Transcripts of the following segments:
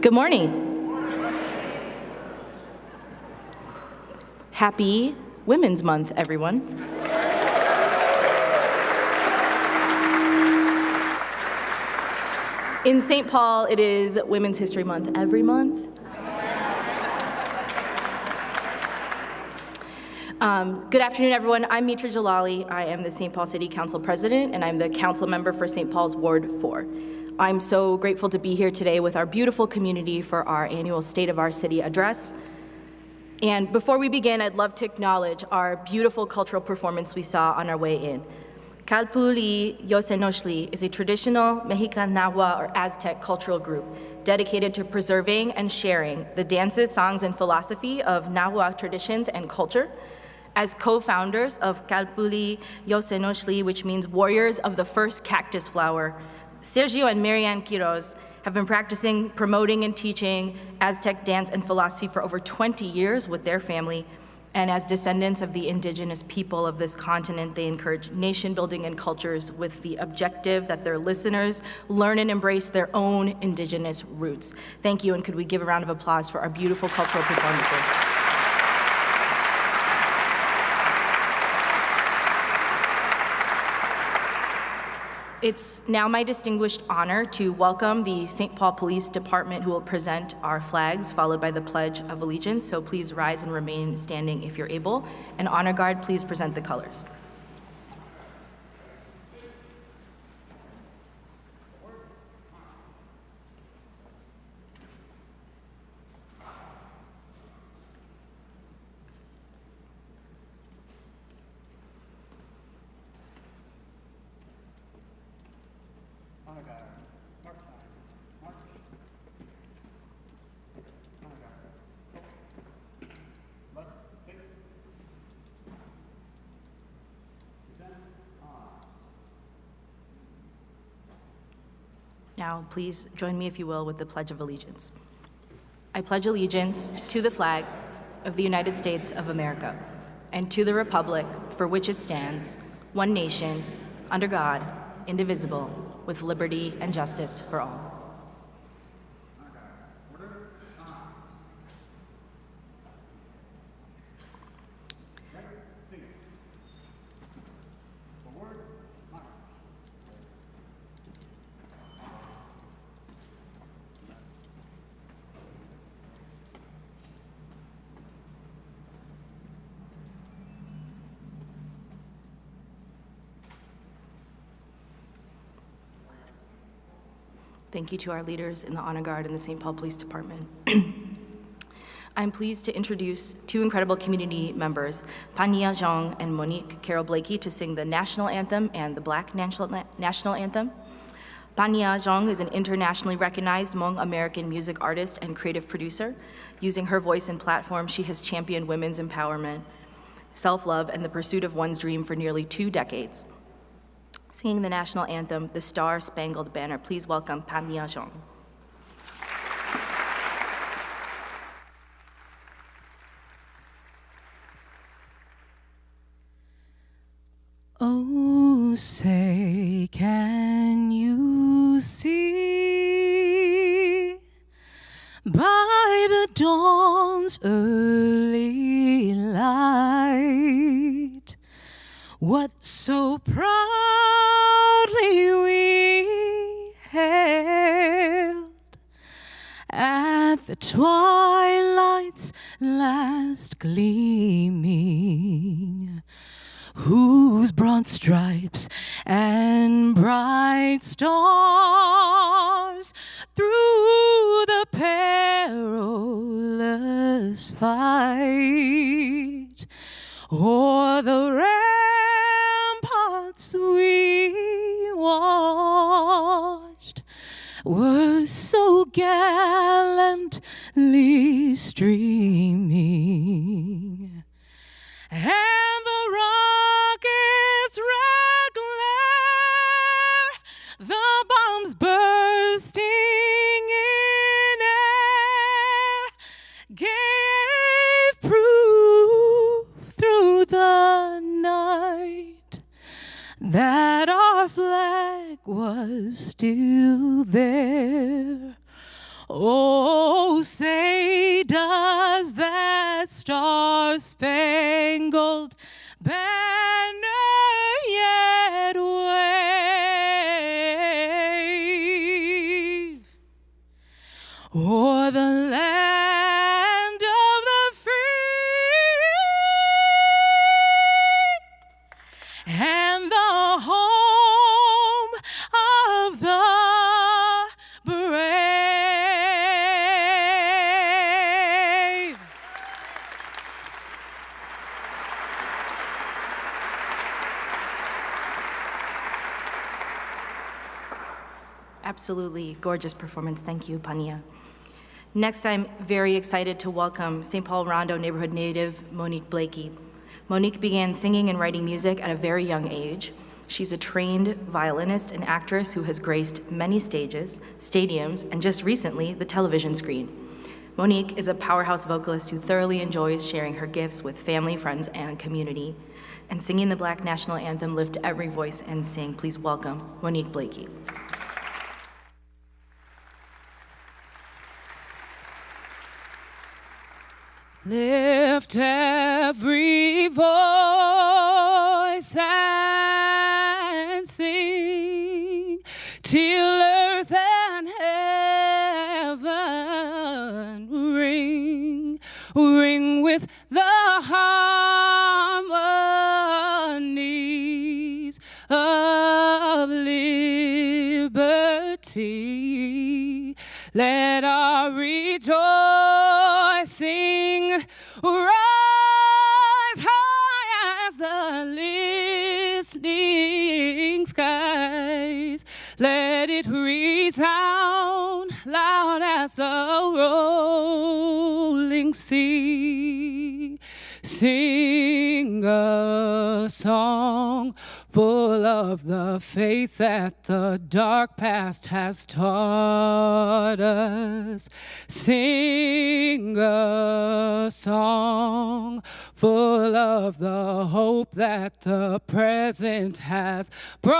Good morning. Happy Women's Month, everyone. In St. Paul, it is Women's History Month every month. Good afternoon, everyone. I'm Mitra Jalali. I am the St. Paul City Council President, and I'm the council member for St. Paul's Ward 4. I'm so grateful to be here today with our beautiful community for our annual State of Our City address. And before we begin, I'd love to acknowledge our beautiful cultural performance we saw on our way in. Calpuli Yosenoshli is a traditional Mexican Nahua or Aztec cultural group dedicated to preserving and sharing the dances, songs, and philosophy of Nahua traditions and culture. As co-founders of Calpuli Yosenoshli, which means warriors of the first cactus flower, Sergio and Marianne Quiroz have been practicing, promoting, and teaching Aztec dance and philosophy for over 20 years with their family. And as descendants of the indigenous people of this continent, they encourage nation building and cultures with the objective that their listeners learn and embrace their own indigenous roots. Thank you, and could we give a round of applause for our beautiful cultural performances? It's now my distinguished honor to welcome the St. Paul Police Department, who will present our flags, followed by the Pledge of Allegiance. So please rise and remain standing if you're able. And Honor Guard, please present the colors. Now, please join me, if you will, with the Pledge of Allegiance. I pledge allegiance to the flag of the United States of America and to the republic for which it stands, one nation, under God, indivisible, with liberty and justice for all. Thank you to our leaders in the Honor Guard and the St. Paul Police Department. I'm pleased to introduce two incredible community members, Pania Zhang and Monique Carol Blakey, to sing the national anthem and the Black national anthem. Pania Zhang is an internationally recognized Hmong American music artist and creative producer. Using her voice and platform, she has championed women's empowerment, self-love, and the pursuit of one's dream for nearly 2 decades. Singing the national anthem, The Star-Spangled Banner. Please welcome Pania Zhang. Oh, say, can you see by the dawn's early light what so proudly we hailed at the twilight's last gleaming, whose broad stripes and bright stars through the perilous fight o'er the ramparts we watched were so gallantly streaming, and the rocket's red glare, the bombs bursting in air, gave proof through the night that our flag was still there? Oh, say does that star-spangled banner yet wave o'er the land of the free and the home of the brave? Absolutely gorgeous performance. Thank you, Pania. Next, I'm very excited to welcome St. Paul Rondo neighborhood native Monique Blakey. Monique began singing and writing music at a very young age. She's a trained violinist and actress who has graced many stages, stadiums, and just recently, the television screen. Monique is a powerhouse vocalist who thoroughly enjoys sharing her gifts with family, friends, and community. And singing the Black National Anthem, lift every voice and sing. Please welcome Monique Blakey. Lift every voice and sing till earth and heaven ring, ring with the harmonies of liberty. Let our rejoicing rise high as the listening skies. Let it resound loud as the rolling sea. Sing a song full of the faith that the dark past has taught us. Sing a song full of the hope that the present has brought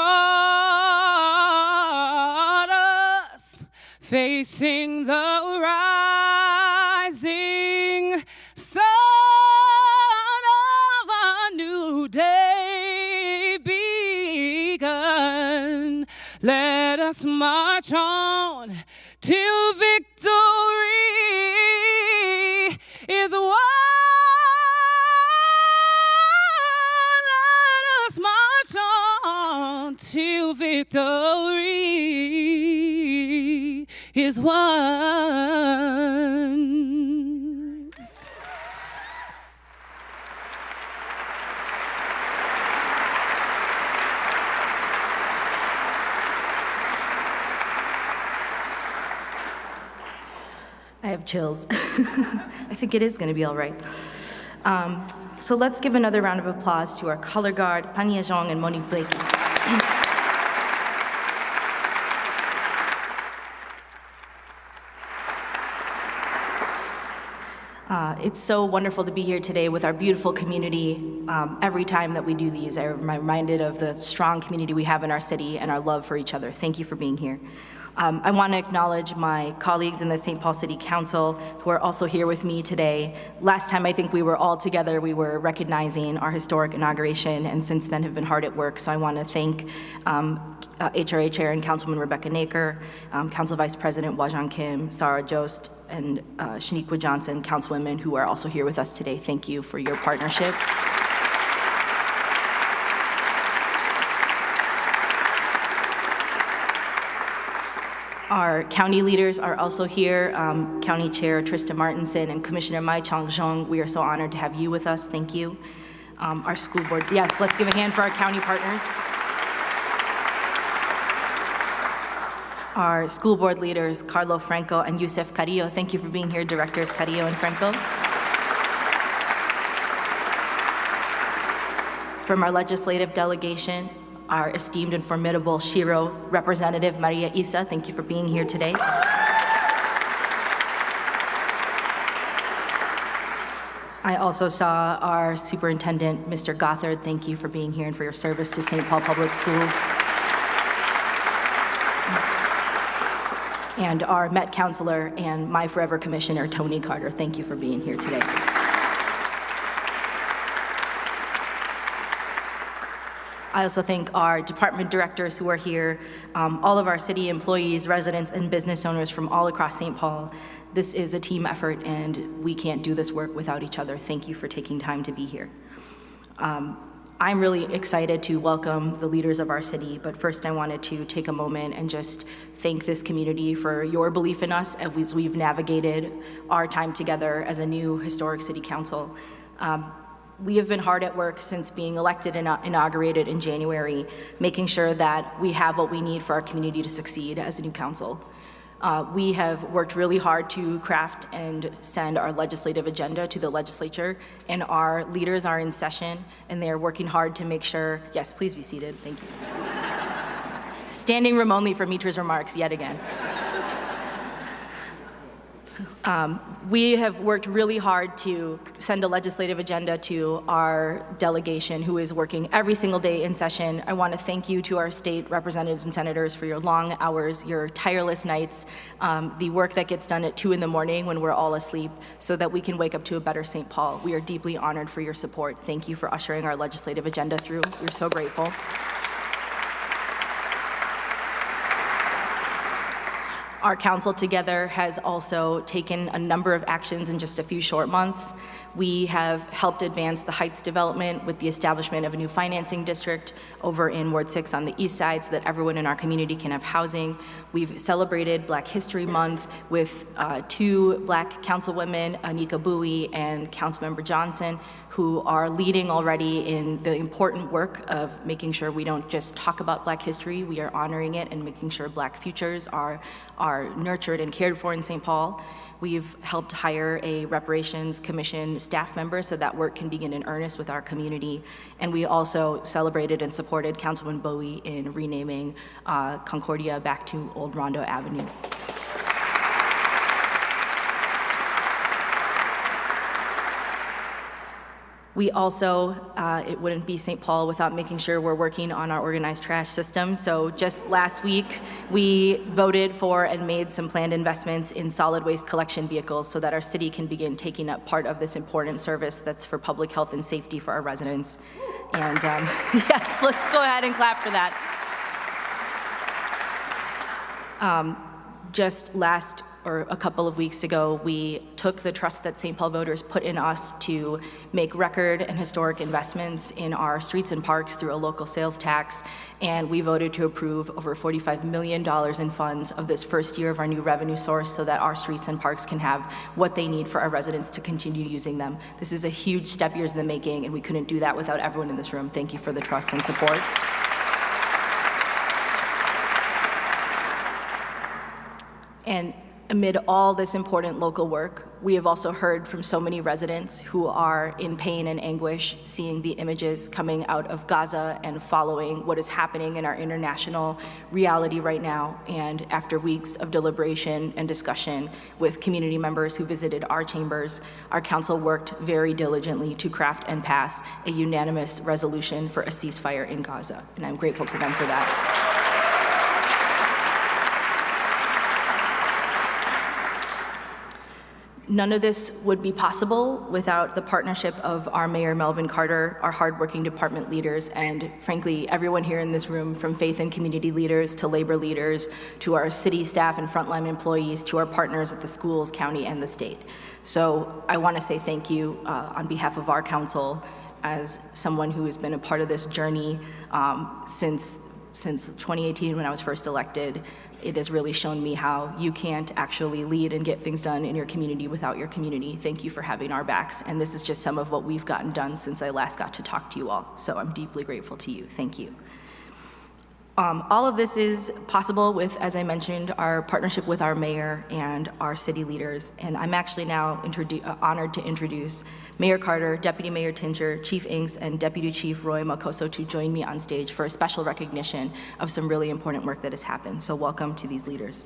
us. Facing the rising sun of a new day begun. Let us march on till victory is won. Let us march on till victory is won. I have chills. I think it is going to be all right. So let's give another round of applause to our color guard, Pania Zhong and Monique Blakey. It's so wonderful to be here today with our beautiful community. Every time that we do these, I'm reminded of the strong community we have in our city and our love for each other. Thank you for being here. I want to acknowledge my colleagues in the St. Paul City Council who are also here with me today. Last time I think we were all together, we were recognizing our historic inauguration, and since then have been hard at work. So I want to thank HRA Chair and Councilwoman Rebecca Naker, Council Vice President Wajan Kim, Sarah Jost, and Shaniqua Johnson, councilwomen who are also here with us today. Thank you for your partnership. Our county leaders are also here, County Chair Trista Martinson and Commissioner Mai Chong-Zhong. We are so honored to have you with us. Thank you. Our school board, yes, let's give a hand for our county partners. Our school board leaders, Carlo Franco and Yusef Carrillo. Thank you for being here, Directors Carrillo and Franco. From our legislative delegation, our esteemed and formidable Shiro Representative Maria Isa, thank you for being here today. I also saw our superintendent, Mr. Gothard. Thank you for being here and for your service to St. Paul Public Schools. and our Met Counselor and my forever Commissioner, Tony Carter. Thank you for being here today. I also thank our department directors who are here, all of our city employees, residents, and business owners from all across St. Paul. This is a team effort, and we can't do this work without each other. Thank you for taking time to be here. I'm really excited to welcome the leaders of our city, but first I wanted to take a moment and just thank this community for your belief in us as we've navigated our time together as a new historic city council. We have been hard at work since being elected and inaugurated in January, making sure that we have what we need for our community to succeed as a new council. We have worked really hard to craft and send our legislative agenda to the legislature, and our leaders are in session, and they're working hard to make sure, yes, please be seated, thank you. Standing room only for Mitra's remarks yet again. We have worked really hard to send a legislative agenda to our delegation who is working every single day in session. I want to thank you to our state representatives and senators for your long hours, your tireless nights, the work that gets done at 2 in the morning when we're all asleep so that we can wake up to a better St. Paul. We are deeply honored for your support. Thank you for ushering our legislative agenda through. We're so grateful. Our council together has also taken a number of actions in just a few short months. We have helped advance the Heights development with the establishment of a new financing district over in Ward 6 on the east side so that everyone in our community can have housing. We've celebrated Black History Month with 2 Black councilwomen, Anika Bowie and Councilmember Johnson, who are leading already in the important work of making sure we don't just talk about Black history, we are honoring it and making sure Black futures are nurtured and cared for in St. Paul. We've helped hire a reparations commission staff member so that work can begin in earnest with our community. And we also celebrated and supported Councilwoman Bowie in renaming Concordia back to Old Rondo Avenue. We also, it wouldn't be St. Paul without making sure we're working on our organized trash system. So just last week, we voted for and made some planned investments in solid waste collection vehicles so that our city can begin taking up part of this important service that's for public health and safety for our residents. And yes, let's go ahead and clap for that. Just last or a couple of weeks ago, we took the trust that St. Paul voters put in us to make record and historic investments in our streets and parks through a local sales tax, and we voted to approve over $45 million in funds of this first year of our new revenue source so that our streets and parks can have what they need for our residents to continue using them. This is a huge step years in the making, and we couldn't do that without everyone in this room. Thank you for the trust and support. And amid all this important local work, we have also heard from so many residents who are in pain and anguish, seeing the images coming out of Gaza and following what is happening in our international reality right now. And after weeks of deliberation and discussion with community members who visited our chambers, our council worked very diligently to craft and pass a unanimous resolution for a ceasefire in Gaza. And I'm grateful to them for that. None of this would be possible without the partnership of our Mayor Melvin Carter, our hardworking department leaders, and frankly, everyone here in this room, from faith and community leaders to labor leaders, to our city staff and frontline employees, to our partners at the schools, county, and the state. So I want to say thank you on behalf of our council as someone who has been a part of this journey since 2018 when I was first elected. It has really shown me how you can't actually lead and get things done in your community without your community. Thank you for having our backs. And this is just some of what we've gotten done since I last got to talk to you all. So I'm deeply grateful to you. Thank you. All of this is possible with, as I mentioned, our partnership with our mayor and our city leaders. And I'm actually now honored to introduce Mayor Carter, Deputy Mayor Tinger, Chief Inks, and Deputy Chief Roy Makoso to join me on stage for a special recognition of some really important work that has happened. So welcome to these leaders.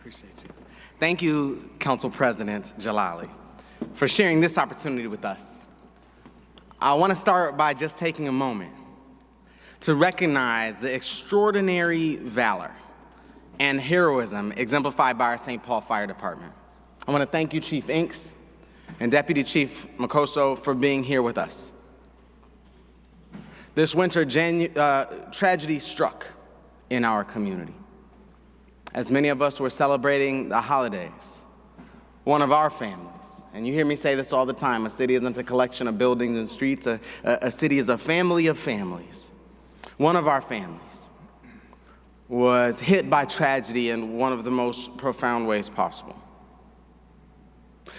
Appreciate you. Thank you, Council President Jalali, for sharing this opportunity with us. I want to start by just taking a moment to recognize the extraordinary valor and heroism exemplified by our St. Paul Fire Department. I want to thank you, Chief Inks and Deputy Chief Makoso, for being here with us. This winter, tragedy struck in our community. As many of us were celebrating the holidays, one of our families, and you hear me say this all the time, a city isn't a collection of buildings and streets, a city is a family of families. One of our families was hit by tragedy in one of the most profound ways possible.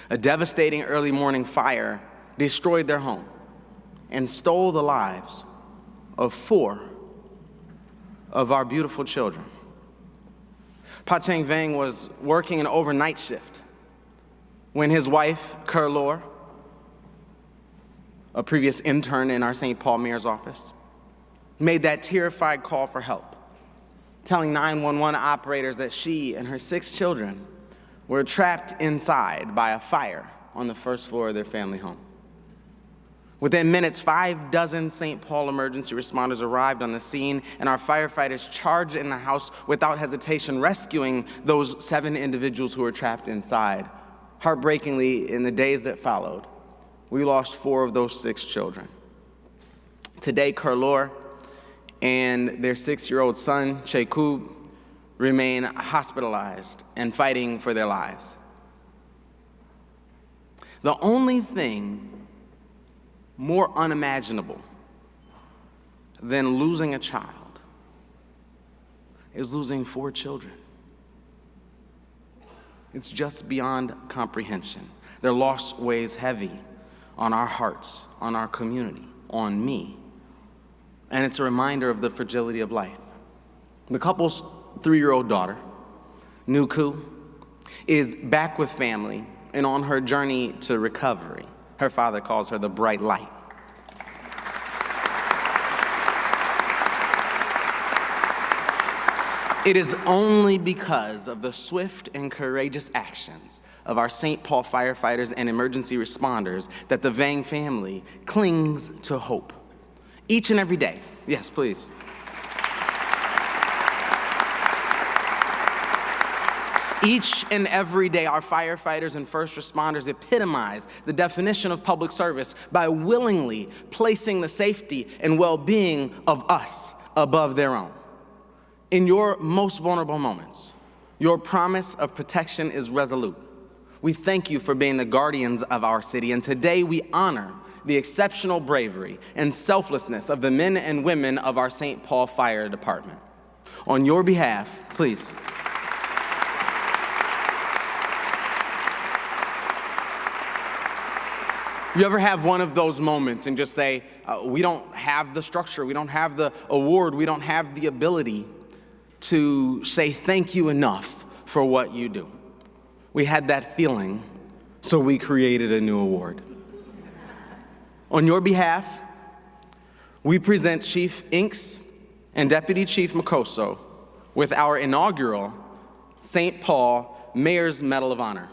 A devastating early morning fire destroyed their home and stole the lives of 4 of our beautiful children. Pa Cheng Vang was working an overnight shift when his wife, Kerlor, a previous intern in our St. Paul mayor's office, made that terrified call for help, telling 911 operators that she and her 6 children were trapped inside by a fire on the first floor of their family home. Within minutes, 6 St. Paul emergency responders arrived on the scene, and our firefighters charged in the house without hesitation, rescuing those 7 individuals who were trapped inside. Heartbreakingly, in the days that followed, we lost 4 of those 6 children. Today, Kerlor and their 6-year-old son, Chekub, remain hospitalized and fighting for their lives. The only thing more unimaginable than losing a child is losing 4 children. It's just beyond comprehension. Their loss weighs heavy on our hearts, on our community, on me. And it's a reminder of the fragility of life. The couple's 3-year-old daughter, Nuku, is back with family and on her journey to recovery. Her father calls her the bright light. It is only because of the swift and courageous actions of our St. Paul firefighters and emergency responders that the Vang family clings to hope. Each and every day. Yes, please. Each and every day, our firefighters and first responders epitomize the definition of public service by willingly placing the safety and well-being of us above their own. In your most vulnerable moments, your promise of protection is resolute. We thank you for being the guardians of our city, and today we honor the exceptional bravery and selflessness of the men and women of our St. Paul Fire Department. On your behalf, please. You ever have one of those moments and just say, we don't have the structure, we don't have the award, we don't have the ability to say thank you enough for what you do? We had that feeling, so we created a new award. On your behalf, we present Chief Inks and Deputy Chief Makoso with our inaugural St. Paul Mayor's Medal of Honor.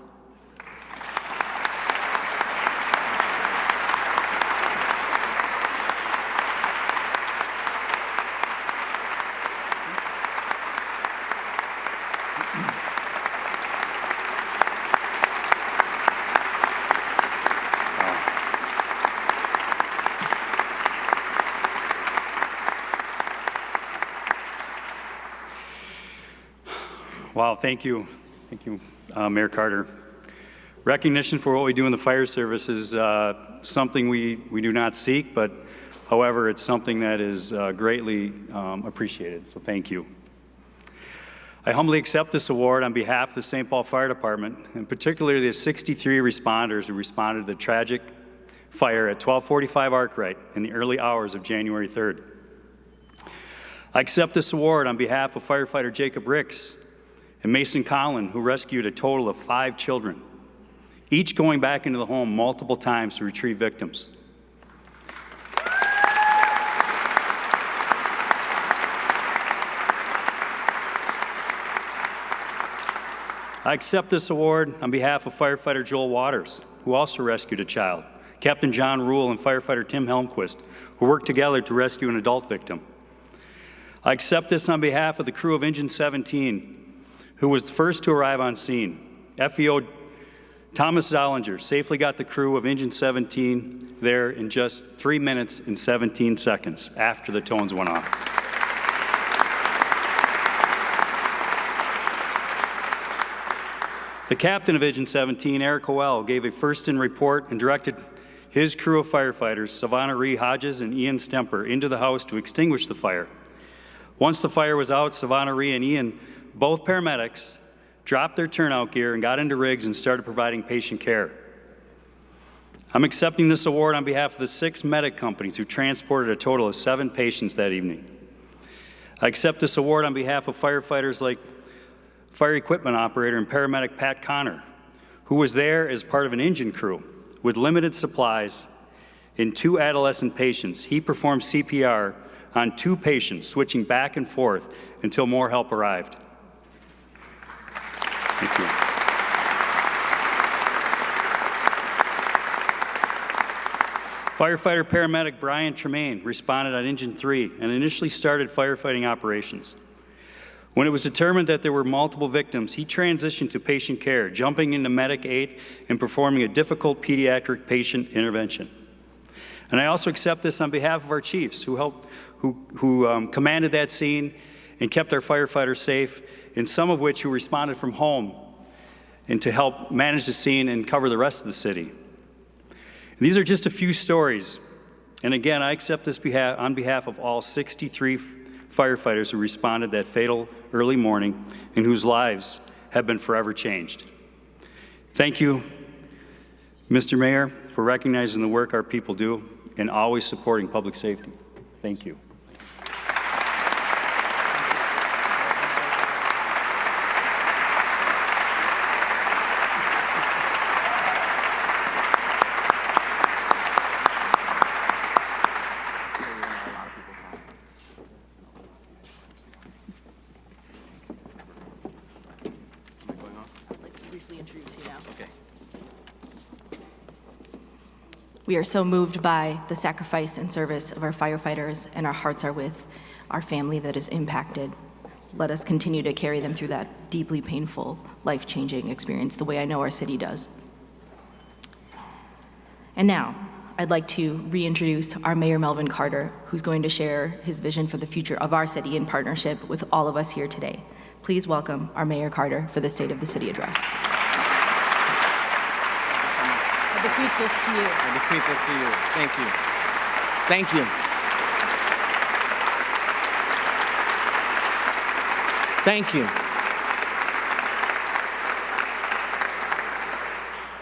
Wow, thank you. Thank you, Mayor Carter. Recognition for what we do in the fire service is something we do not seek, but however, it's something that is greatly appreciated, so thank you. I humbly accept this award on behalf of the St. Paul Fire Department, and particularly the 63 responders who responded to the tragic fire at 1245 Arkwright in the early hours of January 3rd. I accept this award on behalf of firefighter Jacob Ricks and Mason Collin, who rescued a total of 5 children, each going back into the home multiple times to retrieve victims. I accept this award on behalf of firefighter Joel Waters, who also rescued a child, Captain John Rule and firefighter Tim Helmquist, who worked together to rescue an adult victim. I accept this on behalf of the crew of Engine 17, who was the first to arrive on scene. FEO Thomas Zollinger safely got the crew of Engine 17 there in just 3 minutes and 17 seconds after the tones went off. The captain of Engine 17, Eric Howell, gave a first-in report and directed his crew of firefighters, Savannah Ree Hodges and Ian Stemper, into the house to extinguish the fire. Once the fire was out, Savannah Ree and Ian, both paramedics, dropped their turnout gear and got into rigs and started providing patient care. I'm accepting this award on behalf of the 6 medic companies who transported a total of 7 patients that evening. I accept this award on behalf of firefighters like fire equipment operator and paramedic Pat Connor, who was there as part of an engine crew with limited supplies in 2 adolescent patients. He performed CPR on 2 patients, switching back and forth until more help arrived. Thank you. Firefighter paramedic Brian Tremaine responded on Engine 3 and initially started firefighting operations. When it was determined that there were multiple victims, he transitioned to patient care, jumping into medic aid and performing a difficult pediatric patient intervention. And I also accept this on behalf of our chiefs who commanded that scene and kept our firefighters safe, and some of which who responded from home and to help manage the scene and cover the rest of the city. And these are just a few stories. And again, I accept this on behalf of all 63 firefighters who responded that fatal early morning and whose lives have been forever changed. Thank you, Mr. Mayor, for recognizing the work our people do and always supporting public safety. Thank you. We are so moved by the sacrifice and service of our firefighters, and our hearts are with our family that is impacted. Let us continue to carry them through that deeply painful, life-changing experience the way I know our city does. And now, I'd like to reintroduce our Mayor Melvin Carter, who's going to share his vision for the future of our city in partnership with all of us here today. Please welcome our Mayor Carter for the State of the City address. I bequeath this to you. I bequeath it to you. Thank you. Thank you. Thank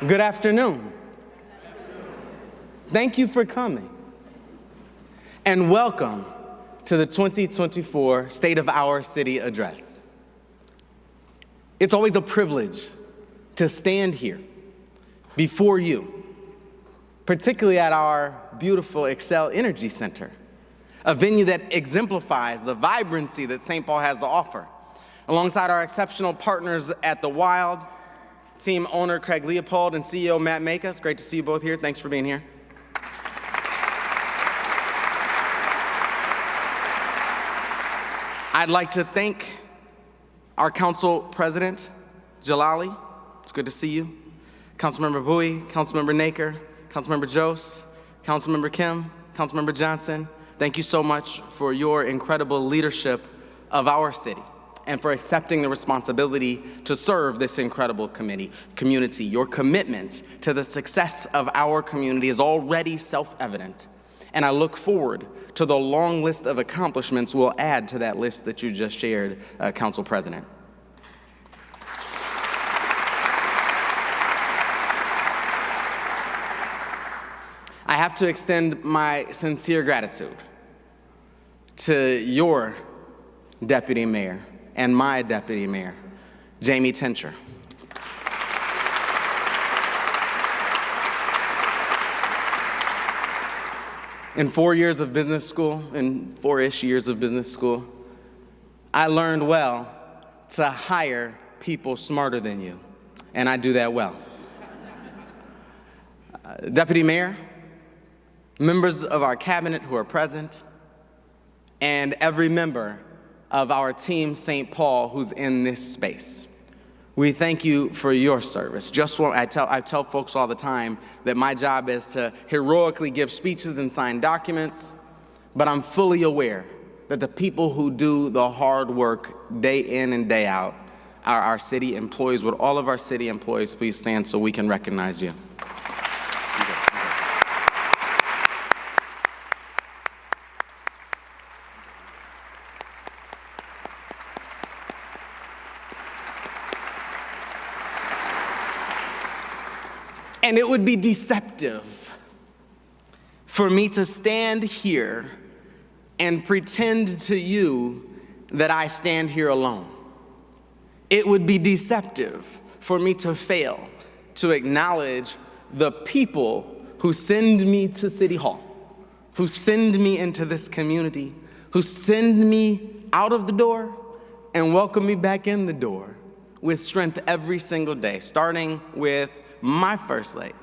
you. Good afternoon. Thank you for coming. And welcome to the 2024 State of Our City Address. It's always a privilege to stand here before you, particularly at our beautiful Xcel Energy Center, a venue that exemplifies the vibrancy that St. Paul has to offer. Alongside our exceptional partners at the Wild, team owner Craig Leopold and CEO Matt Maka. It's great to see you both here. Thanks for being here. I'd like to thank our council president, Jalali. It's good to see you. Councilmember Bowie, Councilmember Naker, Councilmember Jose, Councilmember Kim, Councilmember Johnson, thank you so much for your incredible leadership of our city and for accepting the responsibility to serve this incredible community. Your commitment to the success of our community is already self-evident, and I look forward to the long list of accomplishments we'll add to that list that you just shared, Council President. I have to extend my sincere gratitude to your deputy mayor and my deputy mayor, Jamie Tincher. In 4 years of business school, in 4-ish years of business school, I learned well to hire people smarter than you, and I do that well. Deputy Mayor, members of our cabinet who are present, and every member of our Team St. Paul who's in this space. We thank you for your service. I tell folks all the time that my job is to heroically give speeches and sign documents, but I'm fully aware that the people who do the hard work day in and day out are our city employees. Would all of our city employees please stand so we can recognize you? And it would be deceptive for me to stand here and pretend to you that I stand here alone. It would be deceptive for me to fail to acknowledge the people who send me to City Hall, who send me into this community, who send me out of the door and welcome me back in the door with strength every single day, starting with my First Lady,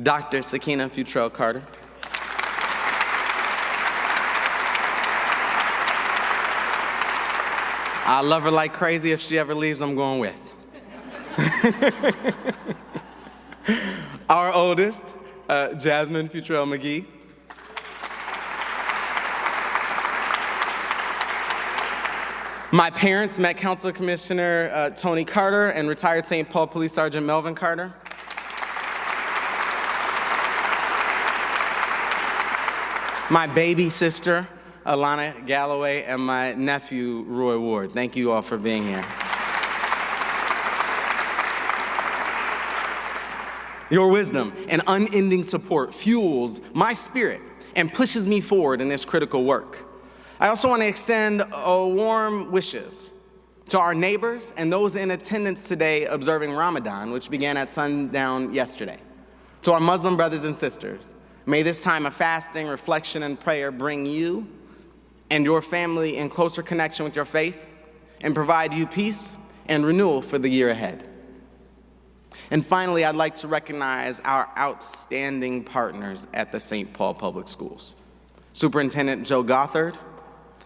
Dr. Sakina Futrell Carter. I love her like crazy. If she ever leaves, I'm going with. Our oldest, Jasmine Futrell McGee. My parents, Met Council Commissioner Tony Carter and retired St. Paul Police Sergeant Melvin Carter. My baby sister, Alana Galloway, and my nephew, Roy Ward. Thank you all for being here. Your wisdom and unending support fuels my spirit and pushes me forward in this critical work. I also want to extend warm wishes to our neighbors and those in attendance today observing Ramadan, which began at sundown yesterday. To our Muslim brothers and sisters, may this time of fasting, reflection, and prayer bring you and your family in closer connection with your faith and provide you peace and renewal for the year ahead. And finally, I'd like to recognize our outstanding partners at the St. Paul Public Schools. Superintendent Joe Gothard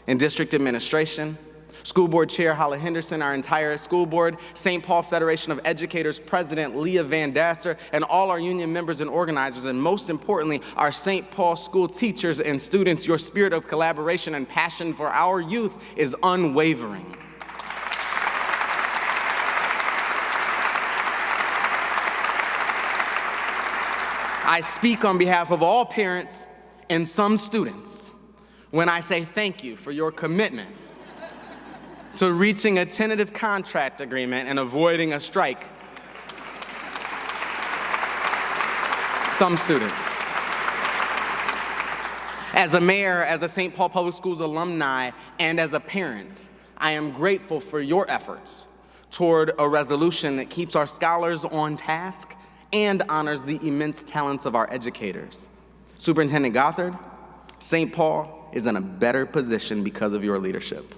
and District Administration, School Board Chair Hala Henderson, our entire school board, St. Paul Federation of Educators President Leah Van Dasser, and all our union members and organizers, and most importantly, our St. Paul school teachers and students. Your spirit of collaboration and passion for our youth is unwavering. I speak on behalf of all parents and some students when I say thank you for your commitment to reaching a tentative contract agreement and avoiding a strike. Some students. As a mayor, as a St. Paul Public Schools alumni, and as a parent, I am grateful for your efforts toward a resolution that keeps our scholars on task and honors the immense talents of our educators. Superintendent Gothard, St. Paul is in a better position because of your leadership.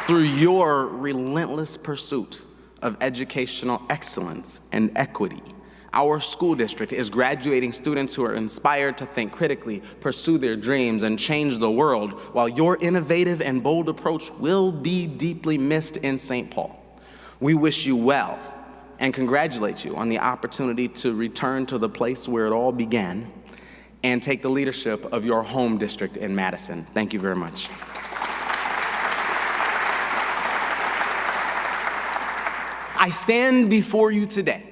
Through your relentless pursuit of educational excellence and equity, our school district is graduating students who are inspired to think critically, pursue their dreams, and change the world, while your innovative and bold approach will be deeply missed in St. Paul. We wish you well and congratulate you on the opportunity to return to the place where it all began and take the leadership of your home district in Madison. Thank you very much. I stand before you today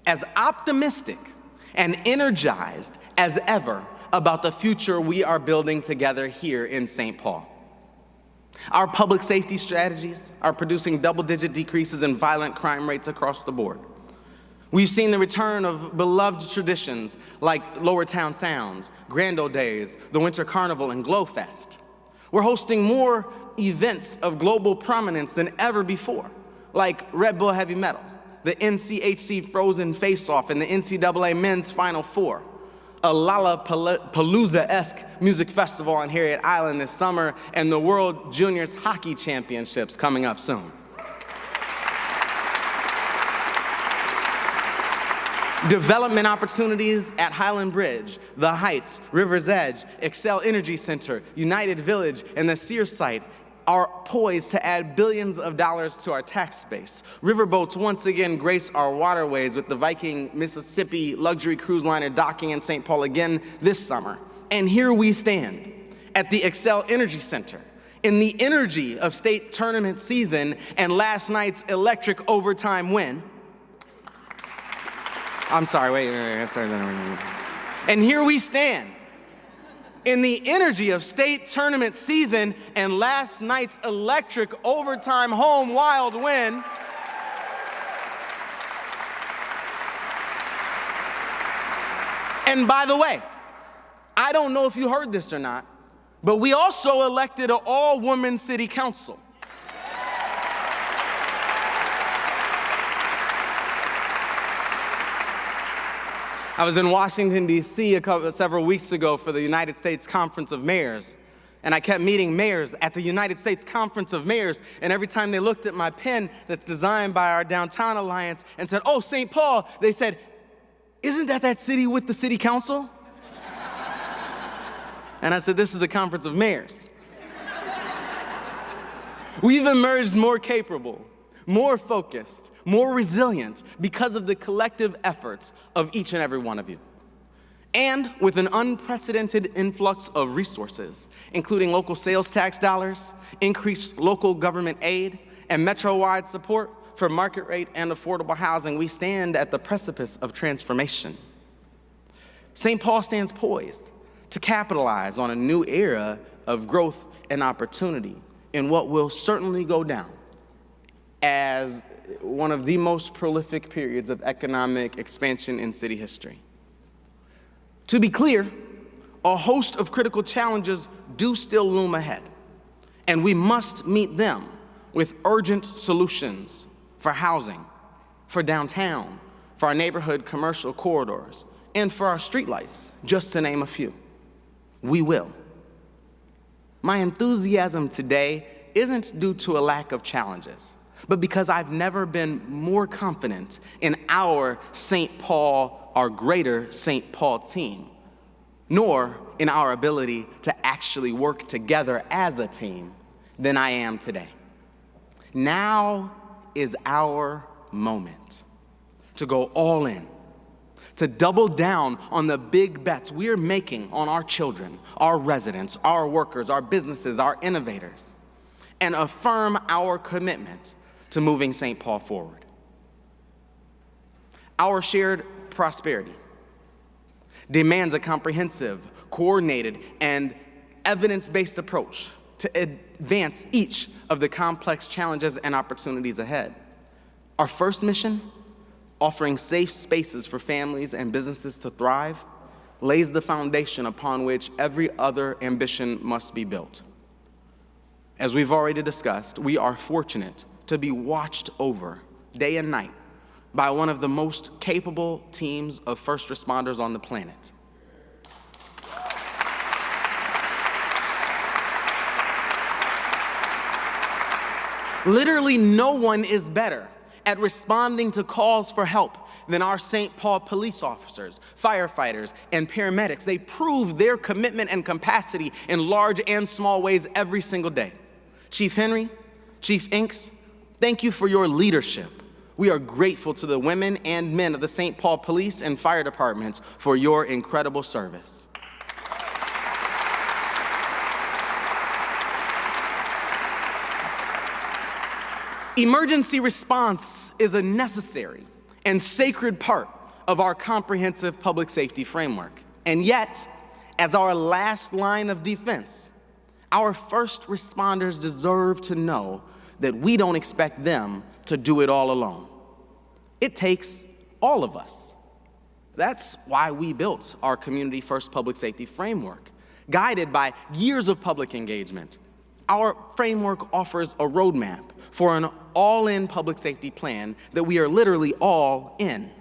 as optimistic and energized as ever about the future we are building together here in St. Paul. Our public safety strategies are producing double-digit decreases in violent crime rates across the board. We've seen the return of beloved traditions like Lower Town Sounds, Grand Ole Days, the Winter Carnival, and Glow Fest. We're hosting more events of global prominence than ever before, like Red Bull Heavy Metal, the NCHC Frozen Face-Off, and the NCAA Men's Final Four. a Lollapalooza-esque music festival on Harriet Island this summer, and the World Juniors Hockey Championships coming up soon. Development opportunities at Highland Bridge, The Heights, River's Edge, Xcel Energy Center, United Village, and the Sears site are poised to add billions of dollars to our tax base. Riverboats once again grace our waterways, with the Viking Mississippi luxury cruise liner docking in St. Paul again this summer. And here we stand at the Xcel Energy Center in the energy of state tournament season and last night's electric overtime win. I'm sorry, wait. And here we stand in the energy of state tournament season and last night's electric overtime home wild win. And by the way, I don't know if you heard this or not, but we also elected an all-woman city council. I was in Washington, D.C. several weeks ago for the United States Conference of Mayors, and I kept meeting mayors at the United States Conference of Mayors, and every time they looked at my pen that's designed by our Downtown Alliance and said, "Oh, St. Paul," they said, "Isn't that city with the city council?" And I said, "This is a conference of mayors." We've emerged more capable, more focused, more resilient because of the collective efforts of each and every one of you. And with an unprecedented influx of resources, including local sales tax dollars, increased local government aid, and metro-wide support for market rate and affordable housing, we stand at the precipice of transformation. St. Paul stands poised to capitalize on a new era of growth and opportunity in what will certainly go down as one of the most prolific periods of economic expansion in city history. To be clear, a host of critical challenges do still loom ahead, and we must meet them with urgent solutions for housing, for downtown, for our neighborhood commercial corridors, and for our streetlights, just to name a few. We will. My enthusiasm today isn't due to a lack of challenges, but because I've never been more confident in our St. Paul, our greater St. Paul team, nor in our ability to actually work together as a team than I am today. Now is our moment to go all in, to double down on the big bets we're making on our children, our residents, our workers, our businesses, our innovators, and affirm our commitment to moving St. Paul forward. Our shared prosperity demands a comprehensive, coordinated, and evidence-based approach to advance each of the complex challenges and opportunities ahead. Our first mission, offering safe spaces for families and businesses to thrive, lays the foundation upon which every other ambition must be built. As we've already discussed, we are fortunate to be watched over day and night by one of the most capable teams of first responders on the planet. Literally no one is better at responding to calls for help than our St. Paul police officers, firefighters, and paramedics. They prove their commitment and capacity in large and small ways every single day. Chief Henry, Chief Inks, thank you for your leadership. We are grateful to the women and men of the St. Paul Police and Fire Departments for your incredible service. Emergency response is a necessary and sacred part of our comprehensive public safety framework. And yet, as our last line of defense, our first responders deserve to know that we don't expect them to do it all alone. It takes all of us. That's why we built our Community First Public Safety Framework, guided by years of public engagement. Our framework offers a roadmap for an all-in public safety plan that we are literally all in.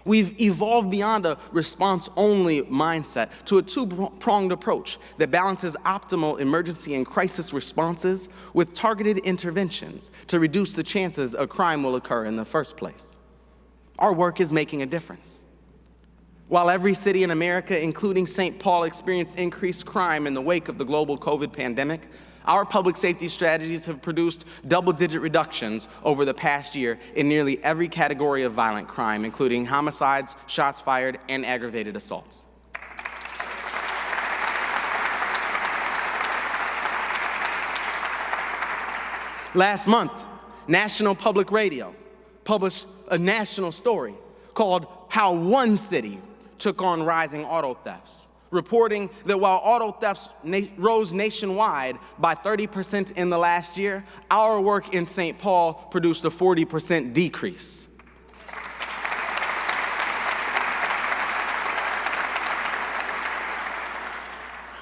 We've evolved beyond a response-only mindset to a two-pronged approach that balances optimal emergency and crisis responses with targeted interventions to reduce the chances a crime will occur in the first place. Our work is making a difference. While every city in America, including St. Paul, experienced increased crime in the wake of the global COVID pandemic, our public safety strategies have produced double-digit reductions over the past year in nearly every category of violent crime, including homicides, shots fired, and aggravated assaults. Last month, National Public Radio published a national story called "How One City Took on Rising Auto Thefts," reporting that while auto thefts rose nationwide by 30% in the last year, our work in St. Paul produced a 40% decrease.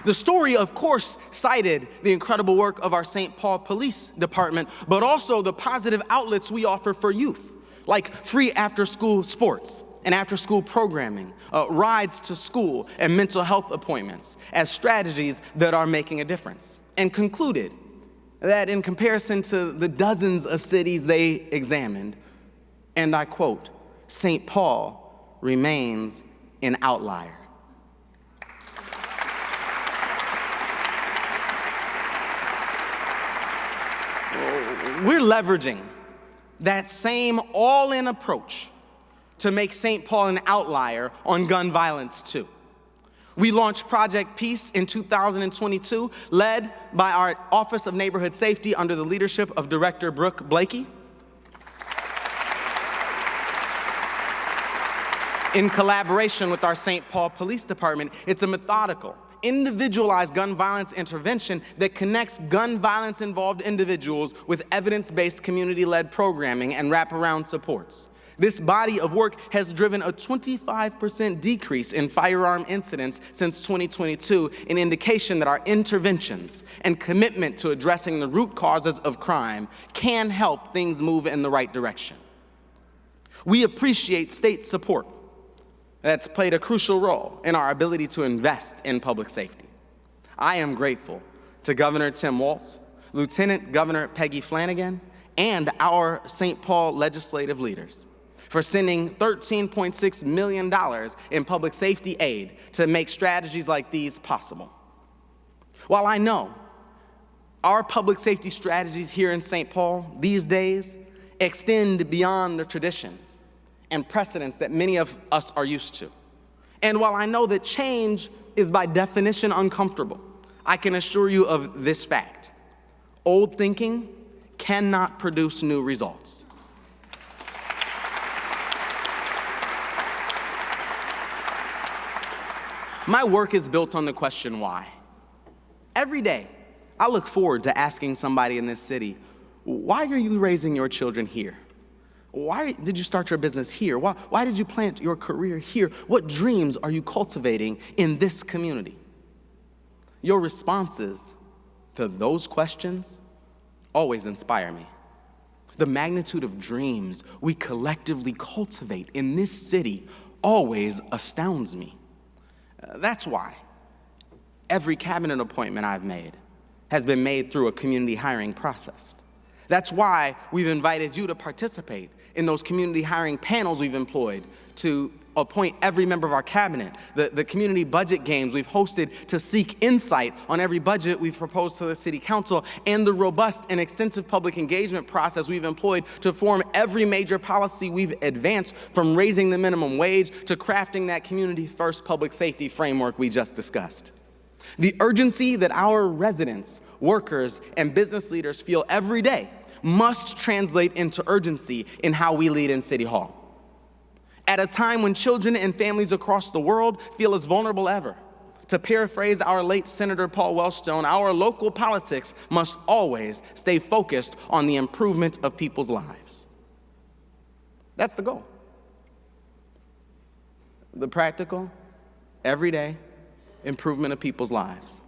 The story, of course, cited the incredible work of our St. Paul Police Department, but also the positive outlets we offer for youth, like free after-school sports and after-school programming, rides to school, and mental health appointments as strategies that are making a difference, and concluded that in comparison to the dozens of cities they examined, and I quote, St. Paul remains an outlier. We're leveraging that same all-in approach to make St. Paul an outlier on gun violence too. We launched Project Peace in 2022, led by our Office of Neighborhood Safety under the leadership of Director Brooke Blakey. In collaboration with our St. Paul Police Department, it's a methodical, individualized gun violence intervention that connects gun violence-involved individuals with evidence-based community-led programming and wraparound supports. This body of work has driven a 25% decrease in firearm incidents since 2022, an indication that our interventions and commitment to addressing the root causes of crime can help things move in the right direction. We appreciate state support that's played a crucial role in our ability to invest in public safety. I am grateful to Governor Tim Walz, Lieutenant Governor Peggy Flanagan, and our St. Paul legislative leaders for sending $13.6 million in public safety aid to make strategies like these possible. While I know our public safety strategies here in St. Paul these days extend beyond the traditions and precedents that many of us are used to, and while I know that change is by definition uncomfortable, I can assure you of this fact: old thinking cannot produce new results. My work is built on the question why. Every day, I look forward to asking somebody in this city, why are you raising your children here? Why did you start your business here? Why did you plant your career here? What dreams are you cultivating in this community? Your responses to those questions always inspire me. The magnitude of dreams we collectively cultivate in this city always astounds me. That's why every cabinet appointment I've made has been made through a community hiring process. That's why we've invited you to participate in those community hiring panels we've employed to appoint every member of our cabinet, the community budget games we've hosted to seek insight on every budget we've proposed to the city council, and the robust and extensive public engagement process we've employed to form every major policy we've advanced, from raising the minimum wage to crafting that community-first public safety framework we just discussed. The urgency that our residents, workers, and business leaders feel every day must translate into urgency in how we lead in City Hall. At a time when children and families across the world feel as vulnerable ever, to paraphrase our late Senator Paul Wellstone, our local politics must always stay focused on the improvement of people's lives. That's the goal. The practical, everyday improvement of people's lives.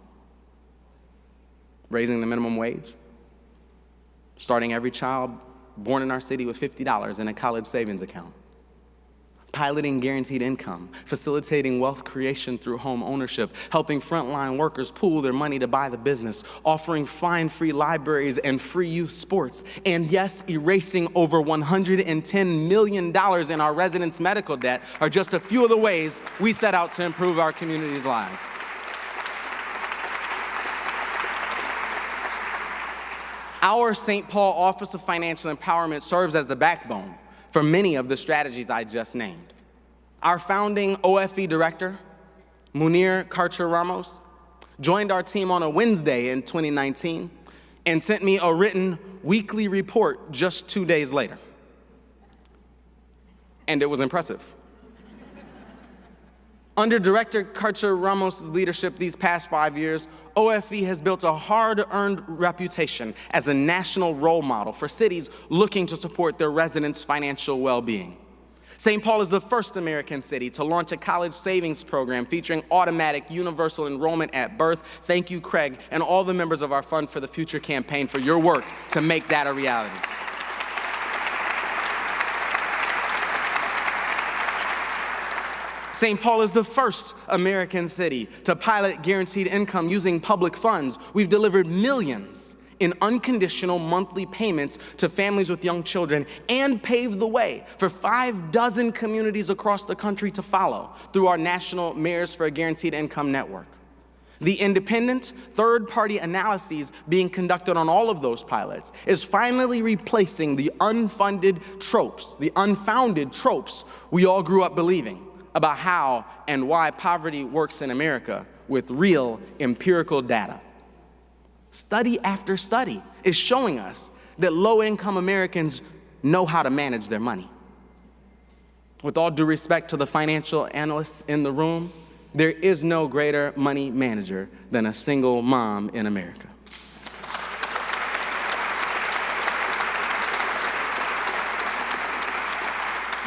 Raising the minimum wage, starting every child born in our city with $50 in a college savings account, piloting guaranteed income, facilitating wealth creation through home ownership, helping frontline workers pool their money to buy the business, offering fine-free libraries and free youth sports, and yes, erasing over $110 million in our residents' medical debt are just a few of the ways we set out to improve our community's lives. Our St. Paul Office of Financial Empowerment serves as the backbone for many of the strategies I just named. Our founding OFE director, Munir Karcher-Ramos, joined our team on a Wednesday in 2019 and sent me a written weekly report just 2 days later. And it was impressive. Under Director Karcher-Ramos' leadership these past 5 years, OFE has built a hard-earned reputation as a national role model for cities looking to support their residents' financial well-being. St. Paul is the first American city to launch a college savings program featuring automatic universal enrollment at birth. Thank you, Craig, and all the members of our Fund for the Future campaign for your work to make that a reality. St. Paul is the first American city to pilot guaranteed income using public funds. We've delivered millions in unconditional monthly payments to families with young children and paved the way for 6 communities across the country to follow through our national Mayors for a Guaranteed Income network. The independent, third-party analyses being conducted on all of those pilots is finally replacing the unfounded tropes we all grew up believing about how and why poverty works in America with real empirical data. Study after study is showing us that low-income Americans know how to manage their money. With all due respect to the financial analysts in the room, there is no greater money manager than a single mom in America.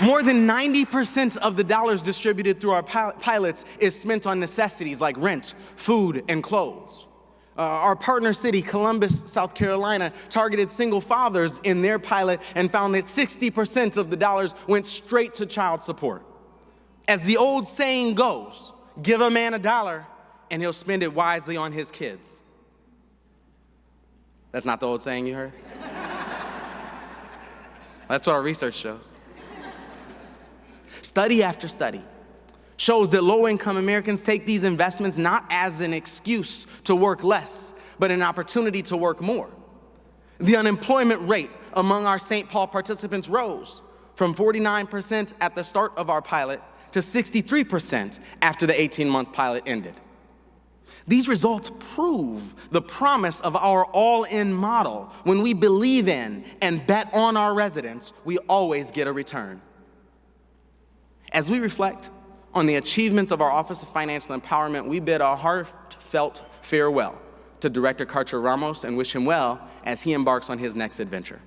More than 90% of the dollars distributed through our pilots is spent on necessities like rent, food, and clothes. Our partner city, Columbus, South Carolina, targeted single fathers in their pilot and found that 60% of the dollars went straight to child support. As the old saying goes, give a man $1 and he'll spend it wisely on his kids. That's not the old saying you heard? That's what our research shows. Study after study shows that low-income Americans take these investments not as an excuse to work less, but an opportunity to work more. The unemployment rate among our St. Paul participants rose from 49% at the start of our pilot to 63% after the 18-month pilot ended. These results prove the promise of our all-in model. When we believe in and bet on our residents, we always get a return. As we reflect on the achievements of our Office of Financial Empowerment, we bid a heartfelt farewell to Director Karcher-Ramos and wish him well as he embarks on his next adventure.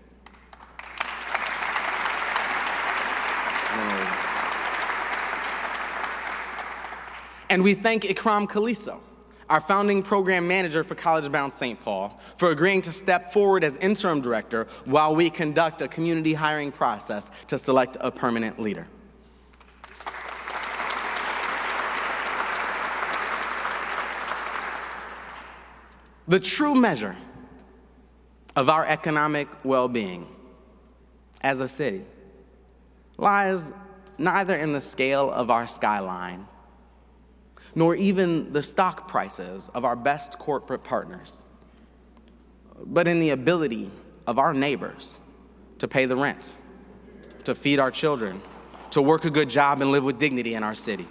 And we thank Ikram Khaliso, our founding program manager for College Bound St. Paul, for agreeing to step forward as interim director while we conduct a community hiring process to select a permanent leader. The true measure of our economic well-being as a city lies neither in the scale of our skyline, nor even the stock prices of our best corporate partners, but in the ability of our neighbors to pay the rent, to feed our children, to work a good job and live with dignity in our city.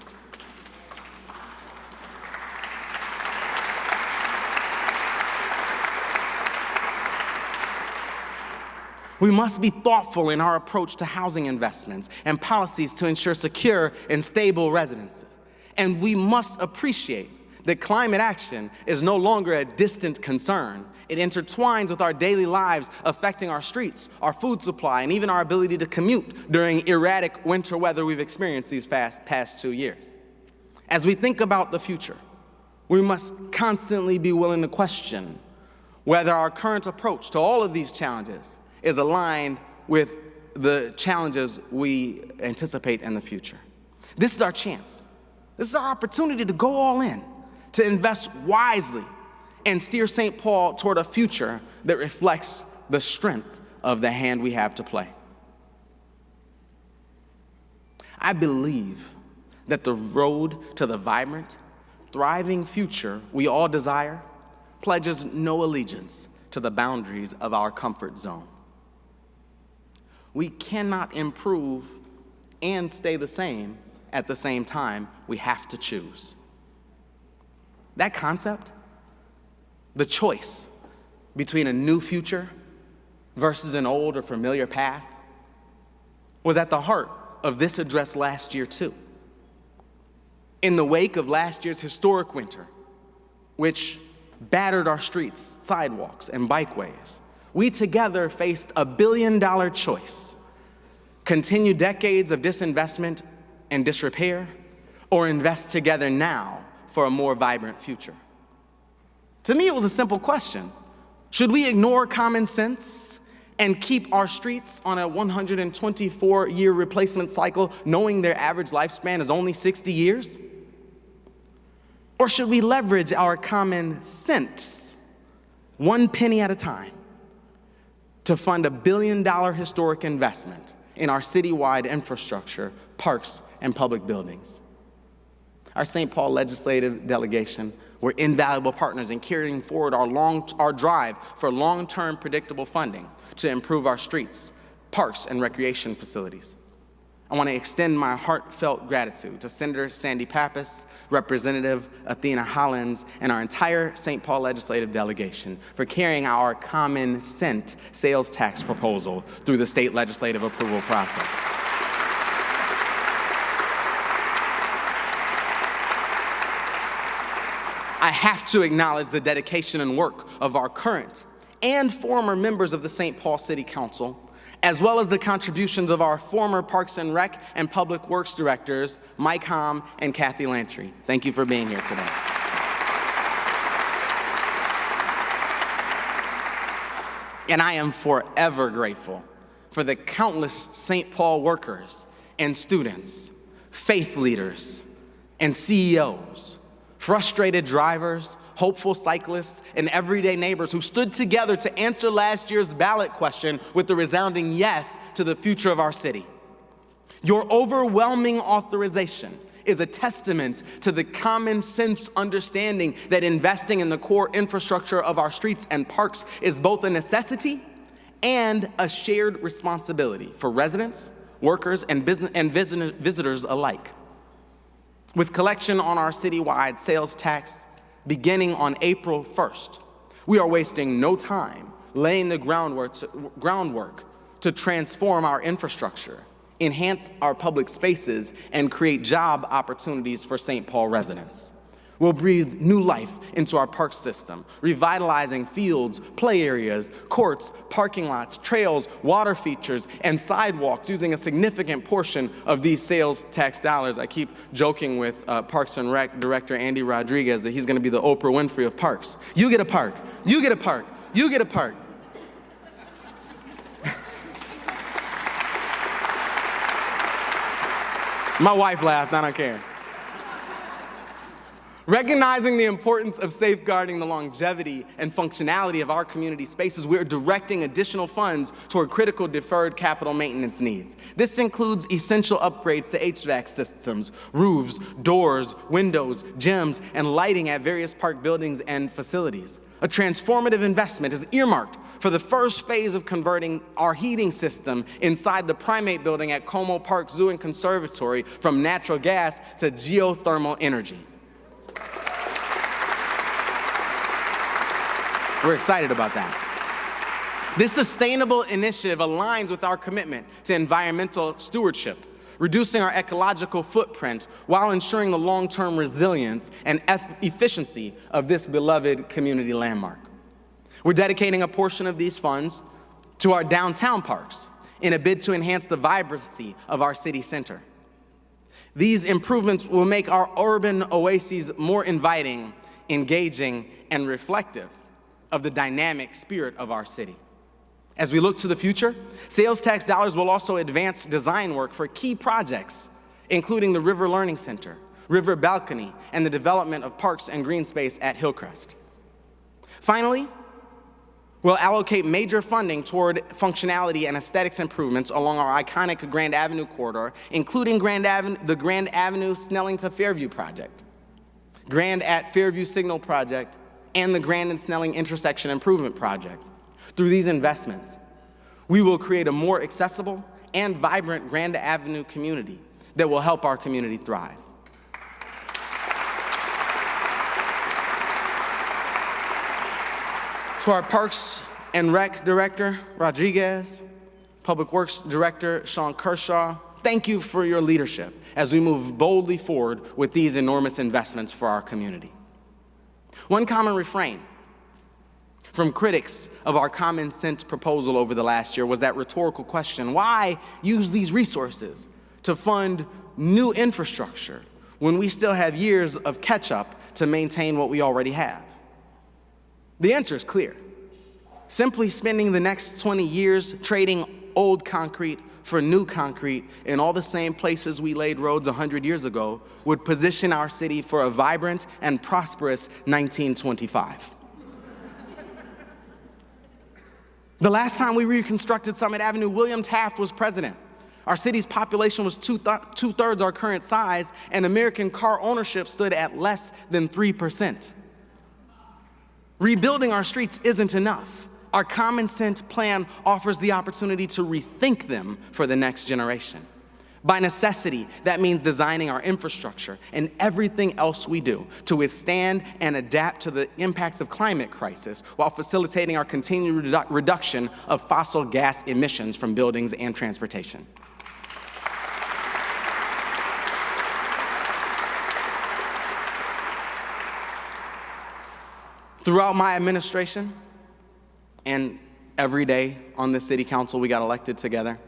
We must be thoughtful in our approach to housing investments and policies to ensure secure and stable residences. And we must appreciate that climate action is no longer a distant concern. It intertwines with our daily lives, affecting our streets, our food supply, and even our ability to commute during erratic winter weather we've experienced these past 2 years. As we think about the future, we must constantly be willing to question whether our current approach to all of these challenges is aligned with the challenges we anticipate in the future. This is our chance. This is our opportunity to go all in, to invest wisely, and steer St. Paul toward a future that reflects the strength of the hand we have to play. I believe that the road to the vibrant, thriving future we all desire pledges no allegiance to the boundaries of our comfort zone. We cannot improve and stay the same at the same time. We have to choose. That concept, the choice between a new future versus an old or familiar path, was at the heart of this address last year too. In the wake of last year's historic winter, which battered our streets, sidewalks, and bikeways, we together faced a billion-dollar choice: continue decades of disinvestment and disrepair, or invest together now for a more vibrant future. To me, it was a simple question. Should we ignore common sense and keep our streets on a 124-year replacement cycle, knowing their average lifespan is only 60 years? Or should we leverage our common sense, one penny at a time, to fund a billion-dollar historic investment in our citywide infrastructure, parks, and public buildings? Our St. Paul legislative delegation were invaluable partners in carrying forward our drive for long-term predictable funding to improve our streets, parks, and recreation facilities. I want to extend my heartfelt gratitude to Senator Sandy Pappas, Representative Athena Hollins, and our entire St. Paul legislative delegation for carrying our common sense sales tax proposal through the state legislative approval process. I have to acknowledge the dedication and work of our current and former members of the St. Paul City Council, as well as the contributions of our former Parks and Rec and Public Works directors, Mike Hom and Kathy Lantry. Thank you for being here today. And I am forever grateful for the countless St. Paul workers and students, faith leaders, and CEOs, frustrated drivers, hopeful cyclists, and everyday neighbors who stood together to answer last year's ballot question with the resounding yes to the future of our city. Your overwhelming authorization is a testament to the common sense understanding that investing in the core infrastructure of our streets and parks is both a necessity and a shared responsibility for residents, workers, and visitors alike. With collection on our citywide sales tax beginning on April 1st, we are wasting no time laying the groundwork to transform our infrastructure, enhance our public spaces, and create job opportunities for St. Paul residents. We'll breathe new life into our park system, revitalizing fields, play areas, courts, parking lots, trails, water features, and sidewalks using a significant portion of these sales tax dollars. I keep joking with Parks and Rec Director Andy Rodriguez that he's gonna be the Oprah Winfrey of parks. You get a park, you get a park, you get a park. My wife laughed, I don't care. Recognizing the importance of safeguarding the longevity and functionality of our community spaces, we're directing additional funds toward critical deferred capital maintenance needs. This includes essential upgrades to HVAC systems, roofs, doors, windows, gyms, and lighting at various park buildings and facilities. A transformative investment is earmarked for the first phase of converting our heating system inside the primate building at Como Park Zoo and Conservatory from natural gas to geothermal energy. We're excited about that. This sustainable initiative aligns with our commitment to environmental stewardship, reducing our ecological footprint while ensuring the long-term resilience and efficiency of this beloved community landmark. We're dedicating a portion of these funds to our downtown parks in a bid to enhance the vibrancy of our city center. These improvements will make our urban oases more inviting, engaging, and reflective of the dynamic spirit of our city. As we look to the future, sales tax dollars will also advance design work for key projects, including the River Learning Center, River Balcony, and the development of parks and green space at Hillcrest. Finally, we'll allocate major funding toward functionality and aesthetics improvements along our iconic Grand Avenue corridor, including the Grand Avenue Snelling to Fairview project, Grand at Fairview Signal project, and the Grand and Snelling intersection improvement project. Through these investments, we will create a more accessible and vibrant Grand Avenue community that will help our community thrive. To our Parks and Rec Director, Rodriguez, Public Works Director, Sean Kershaw, thank you for your leadership as we move boldly forward with these enormous investments for our community. One common refrain from critics of our common sense proposal over the last year was that rhetorical question: why use these resources to fund new infrastructure when we still have years of catch-up to maintain what we already have? The answer is clear. Simply spending the next 20 years trading old concrete for new concrete in all the same places we laid roads 100 years ago would position our city for a vibrant and prosperous 1925. The last time we reconstructed Summit Avenue, William Taft was president. Our city's population was two-thirds our current size, and American car ownership stood at less than 3%. Rebuilding our streets isn't enough. Our common sense plan offers the opportunity to rethink them for the next generation. By necessity, that means designing our infrastructure and everything else we do to withstand and adapt to the impacts of climate crisis while facilitating our continued reduction of fossil gas emissions from buildings and transportation. Throughout my administration, and every day on the city council we got elected together,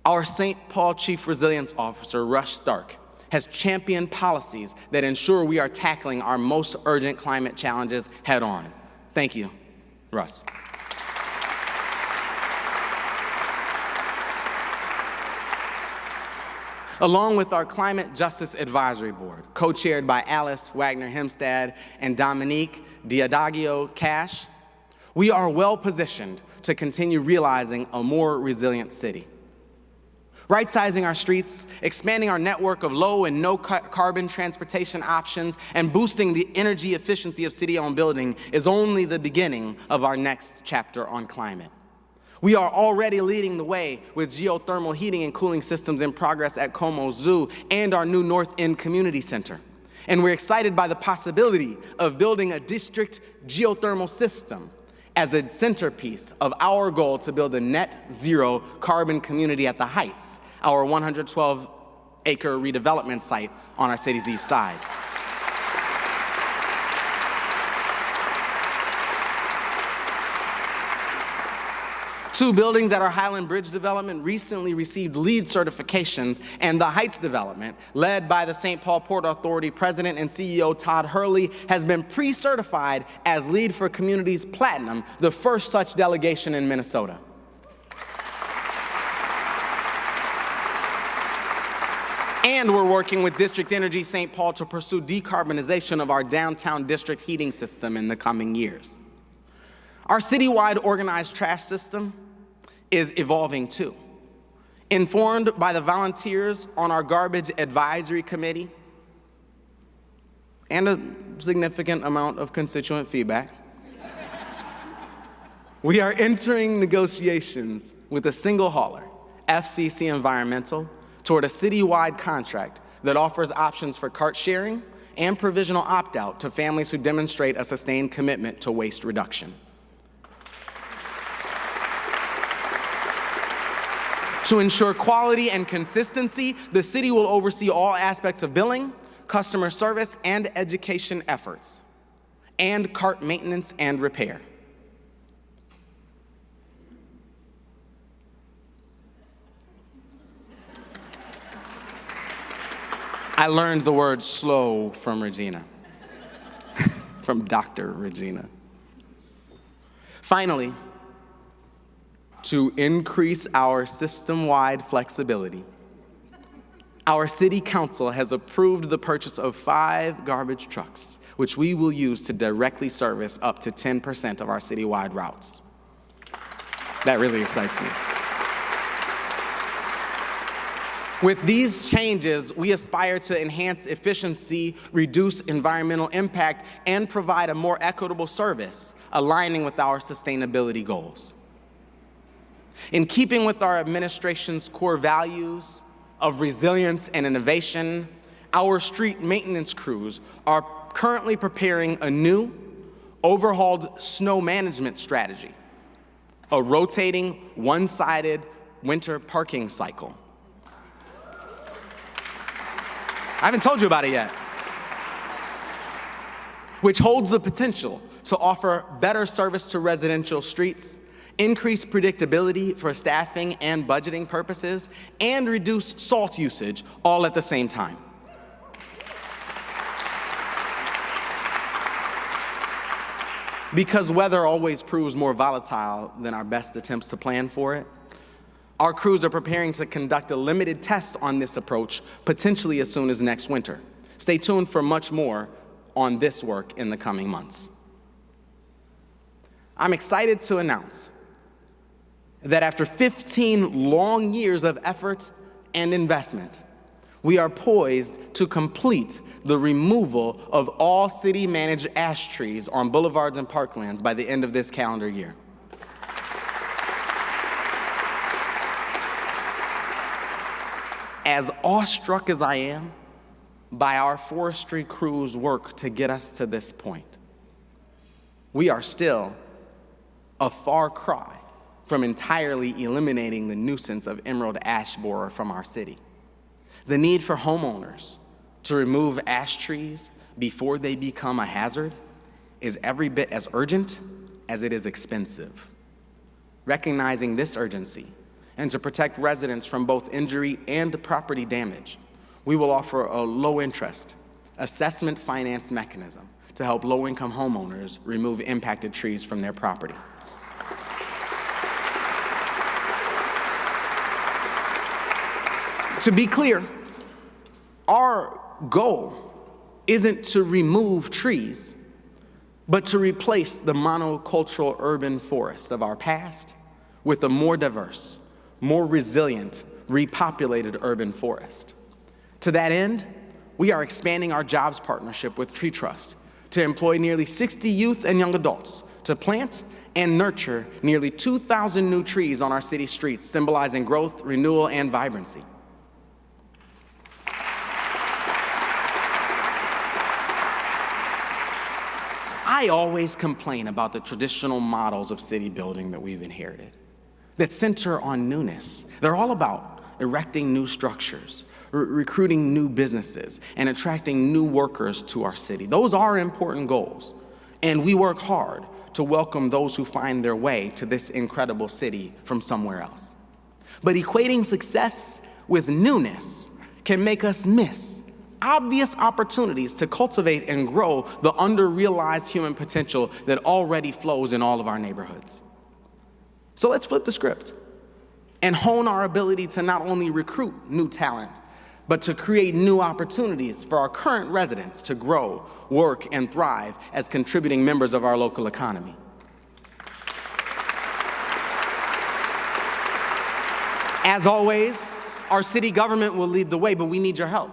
our St. Paul Chief Resilience Officer, Rush Stark, has championed policies that ensure we are tackling our most urgent climate challenges head on. Thank you, Russ. Along with our Climate Justice Advisory Board, co-chaired by Alice Wagner-Hemstad and Dominique Diadagio-Cash, we are well-positioned to continue realizing a more resilient city. Right-sizing our streets, expanding our network of low and no-carbon transportation options, and boosting the energy efficiency of city-owned building is only the beginning of our next chapter on climate. We are already leading the way with geothermal heating and cooling systems in progress at Como Zoo and our new North End Community Center. And we're excited by the possibility of building a district geothermal system as a centerpiece of our goal to build a net zero carbon community at the Heights, our 112-acre redevelopment site on our city's east side. Two buildings at our Highland Bridge development recently received LEED certifications, and the Heights development, led by the St. Paul Port Authority President and CEO Todd Hurley, has been pre-certified as LEED for Communities Platinum, the first such delegation in Minnesota. And we're working with District Energy St. Paul to pursue decarbonization of our downtown district heating system in the coming years. Our citywide organized trash system is evolving too. Informed by the volunteers on our garbage advisory committee and a significant amount of constituent feedback, we are entering negotiations with a single hauler, FCC Environmental, toward a citywide contract that offers options for cart sharing and provisional opt-out to families who demonstrate a sustained commitment to waste reduction. To ensure quality and consistency, the city will oversee all aspects of billing, customer service, and education efforts, and cart maintenance and repair. I learned the word slow from Regina, from Dr. Regina. Finally, to increase our system-wide flexibility, our city council has approved the purchase of 5 garbage trucks, which we will use to directly service up to 10% of our citywide routes. That really excites me. With these changes, we aspire to enhance efficiency, reduce environmental impact, and provide a more equitable service, aligning with our sustainability goals. In keeping with our administration's core values of resilience and innovation, our street maintenance crews are currently preparing a new, overhauled snow management strategy, a rotating, one-sided winter parking cycle. I haven't told you about it yet. Which holds the potential to offer better service to residential streets, increase predictability for staffing and budgeting purposes, and reduce salt usage all at the same time. Because weather always proves more volatile than our best attempts to plan for it, our crews are preparing to conduct a limited test on this approach, potentially as soon as next winter. Stay tuned for much more on this work in the coming months. I'm excited to announce that after 15 long years of effort and investment, we are poised to complete the removal of all city-managed ash trees on boulevards and parklands by the end of this calendar year. As awestruck as I am by our forestry crew's work to get us to this point, we are still a far cry from entirely eliminating the nuisance of emerald ash borer from our city. The need for homeowners to remove ash trees before they become a hazard is every bit as urgent as it is expensive. Recognizing this urgency, and to protect residents from both injury and property damage, we will offer a low-interest assessment finance mechanism to help low-income homeowners remove impacted trees from their property. To be clear, our goal isn't to remove trees, but to replace the monocultural urban forest of our past with a more diverse, more resilient, repopulated urban forest. To that end, we are expanding our jobs partnership with Tree Trust to employ nearly 60 youth and young adults to plant and nurture nearly 2,000 new trees on our city streets, symbolizing growth, renewal, and vibrancy. I always complain about the traditional models of city building that we've inherited that center on newness. They're all about erecting new structures, recruiting new businesses, and attracting new workers to our city. Those are important goals, and we work hard to welcome those who find their way to this incredible city from somewhere else. But equating success with newness can make us miss obvious opportunities to cultivate and grow the under-realized human potential that already flows in all of our neighborhoods. So let's flip the script and hone our ability to not only recruit new talent, but to create new opportunities for our current residents to grow, work, and thrive as contributing members of our local economy. As always, our city government will lead the way, but we need your help.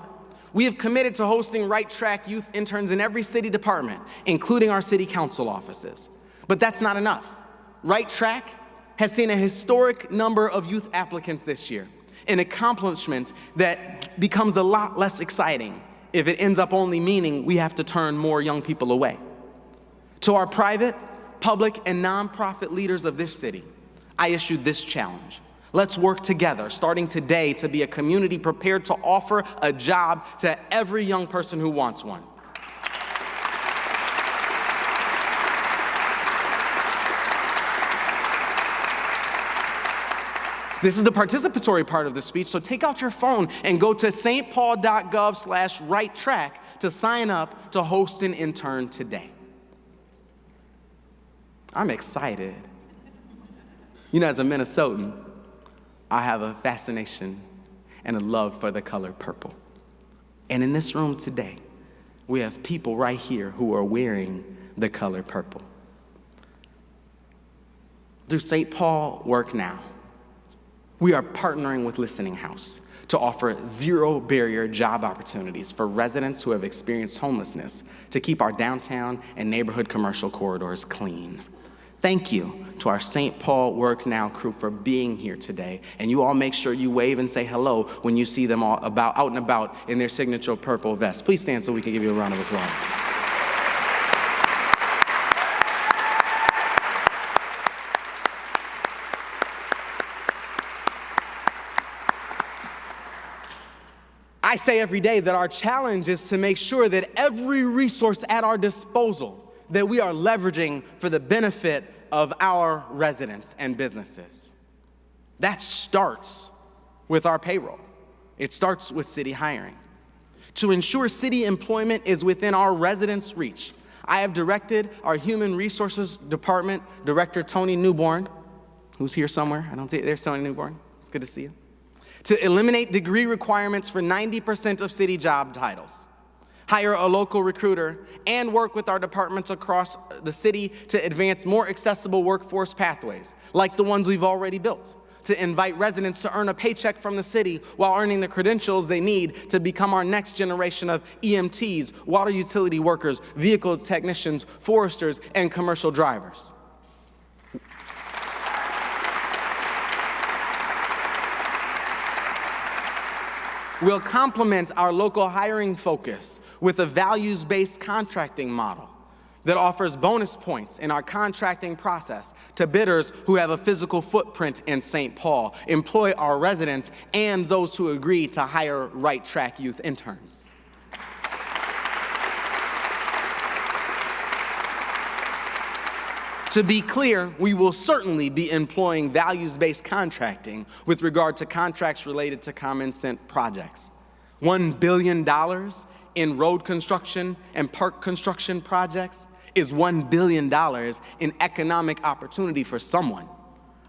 We have committed to hosting Right Track youth interns in every city department, including our city council offices. But that's not enough. Right Track has seen a historic number of youth applicants this year, an accomplishment that becomes a lot less exciting if it ends up only meaning we have to turn more young people away. To our private, public, and nonprofit leaders of this city, I issued this challenge. Let's work together, starting today, to be a community prepared to offer a job to every young person who wants one. This is the participatory part of the speech, so take out your phone and go to stpaul.gov/righttrack to sign up to host an intern today. I'm excited You know, as a Minnesotan, I have a fascination and a love for the color purple. And in this room today, we have people right here who are wearing the color purple. Through St. Paul Work Now, we are partnering with Listening House to offer zero-barrier job opportunities for residents who have experienced homelessness to keep our downtown and neighborhood commercial corridors clean. Thank you to our St. Paul Work Now crew for being here today. And you all make sure you wave and say hello when you see them all out and about in their signature purple vests. Please stand so we can give you a round of applause. I say every day that our challenge is to make sure that every resource at our disposal that we are leveraging for the benefit of our residents and businesses. That starts with our payroll. It starts with city hiring. To ensure city employment is within our residents' reach, I have directed our Human Resources Department Director Tony Newborn, who's here somewhere. I don't see it. There's Tony Newborn. It's good to see you. To eliminate degree requirements for 90% of city job titles, hire a local recruiter, and work with our departments across the city to advance more accessible workforce pathways, like the ones we've already built, to invite residents to earn a paycheck from the city while earning the credentials they need to become our next generation of EMTs, water utility workers, vehicle technicians, foresters, and commercial drivers. We'll complement our local hiring focus with a values-based contracting model that offers bonus points in our contracting process to bidders who have a physical footprint in St. Paul, employ our residents, and those who agree to hire Right Track youth interns. To be clear, we will certainly be employing values-based contracting with regard to contracts related to common sense projects. $1 billion in road construction and park construction projects is $1 billion in economic opportunity for someone.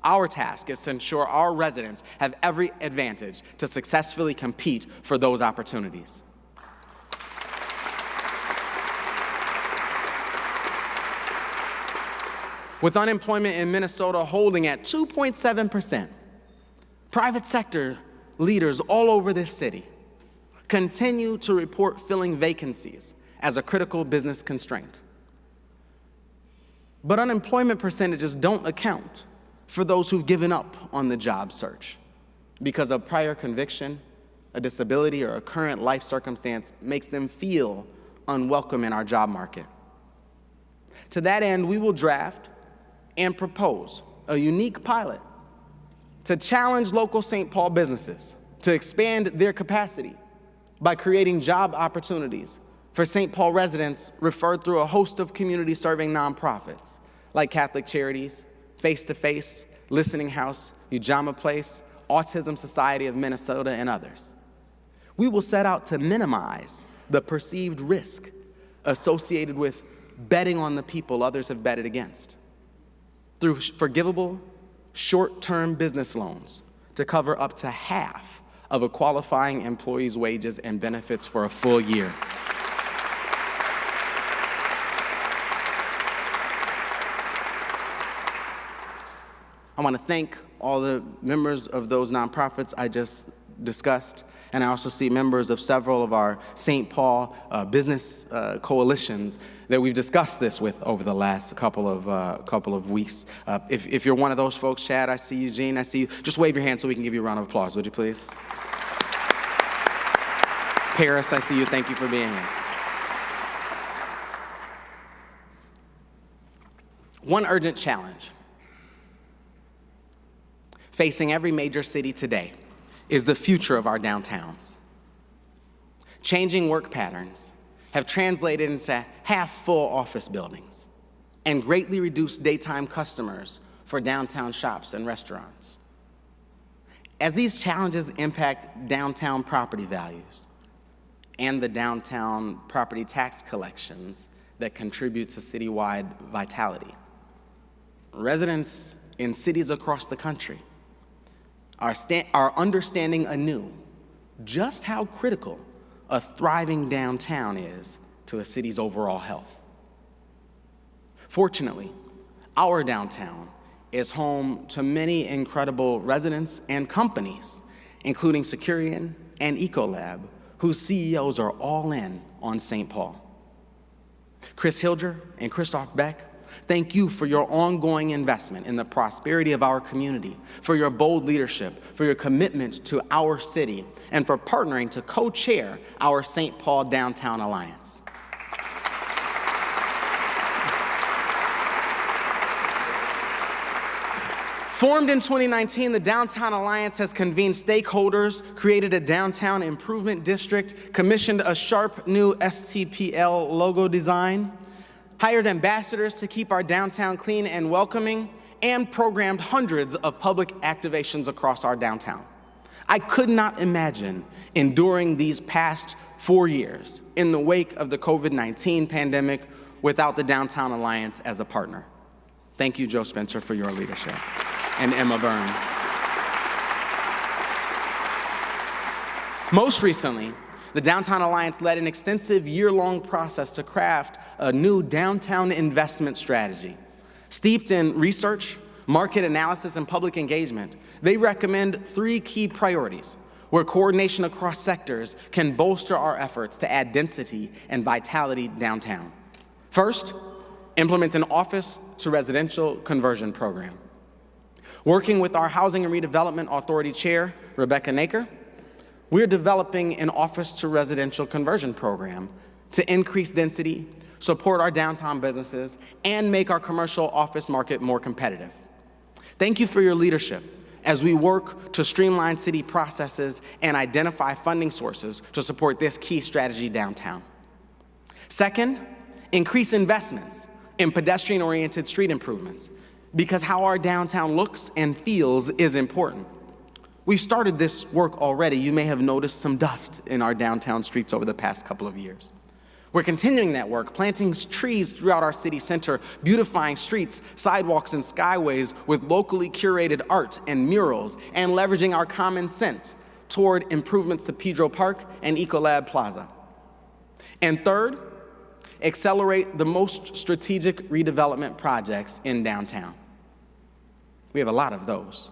Our task is to ensure our residents have every advantage to successfully compete for those opportunities. With unemployment in Minnesota holding at 2.7%, private sector leaders all over this city continue to report filling vacancies as a critical business constraint. But unemployment percentages don't account for those who've given up on the job search because a prior conviction, a disability, or a current life circumstance makes them feel unwelcome in our job market. To that end, we will draft and propose a unique pilot to challenge local St. Paul businesses to expand their capacity by creating job opportunities for St. Paul residents referred through a host of community-serving nonprofits like Catholic Charities, Face to Face, Listening House, Ujamaa Place, Autism Society of Minnesota, and others. We will set out to minimize the perceived risk associated with betting on the people others have betted against, through forgivable, short-term business loans to cover up to half of a qualifying employee's wages and benefits for a full year. I want to thank all the members of those nonprofits I just discussed, and I also see members of several of our St. Paul business coalitions that we've discussed this with over the last couple of weeks. If you're one of those folks, Chad, I see you, Gene, I see you. Just wave your hand so we can give you a round of applause, would you please? Paris, I see you. Thank you for being here. One urgent challenge facing every major city today is the future of our downtowns. Changing work patterns have translated into half-full office buildings and greatly reduced daytime customers for downtown shops and restaurants. As these challenges impact downtown property values and the downtown property tax collections that contribute to citywide vitality, residents in cities across the country are understanding anew just how critical a thriving downtown is to a city's overall health. Fortunately, our downtown is home to many incredible residents and companies, including Securian and Ecolab, whose CEOs are all in on St. Paul. Chris Hilger and Christoph Beck, thank you for your ongoing investment in the prosperity of our community, for your bold leadership, for your commitment to our city, and for partnering to co-chair our St. Paul Downtown Alliance. Formed in 2019, the Downtown Alliance has convened stakeholders, created a downtown improvement district, commissioned a sharp new stpaul logo design, hired ambassadors to keep our downtown clean and welcoming, and programmed hundreds of public activations across our downtown. I could not imagine enduring these past 4 years in the wake of the COVID-19 pandemic without the Downtown Alliance as a partner. Thank you, Joe Spencer, for your leadership, and Emma Burns. Most recently, the Downtown Alliance led an extensive year-long process to craft a new downtown investment strategy. Steeped in research, market analysis, and public engagement, they recommend 3 key priorities where coordination across sectors can bolster our efforts to add density and vitality downtown. First, implement an office to residential conversion program. Working with our Housing and Redevelopment Authority Chair, Rebecca Naker, we're developing an office to residential conversion program to increase density, support our downtown businesses, and make our commercial office market more competitive. Thank you for your leadership as we work to streamline city processes and identify funding sources to support this key strategy downtown. Second, increase investments in pedestrian-oriented street improvements, because how our downtown looks and feels is important. We've started this work already. You may have noticed some dust in our downtown streets over the past couple of years. We're continuing that work, planting trees throughout our city center, beautifying streets, sidewalks, and skyways with locally curated art and murals, and leveraging our common sense toward improvements to Pedro Park and Ecolab Plaza. And third, accelerate the most strategic redevelopment projects in downtown. We have a lot of those.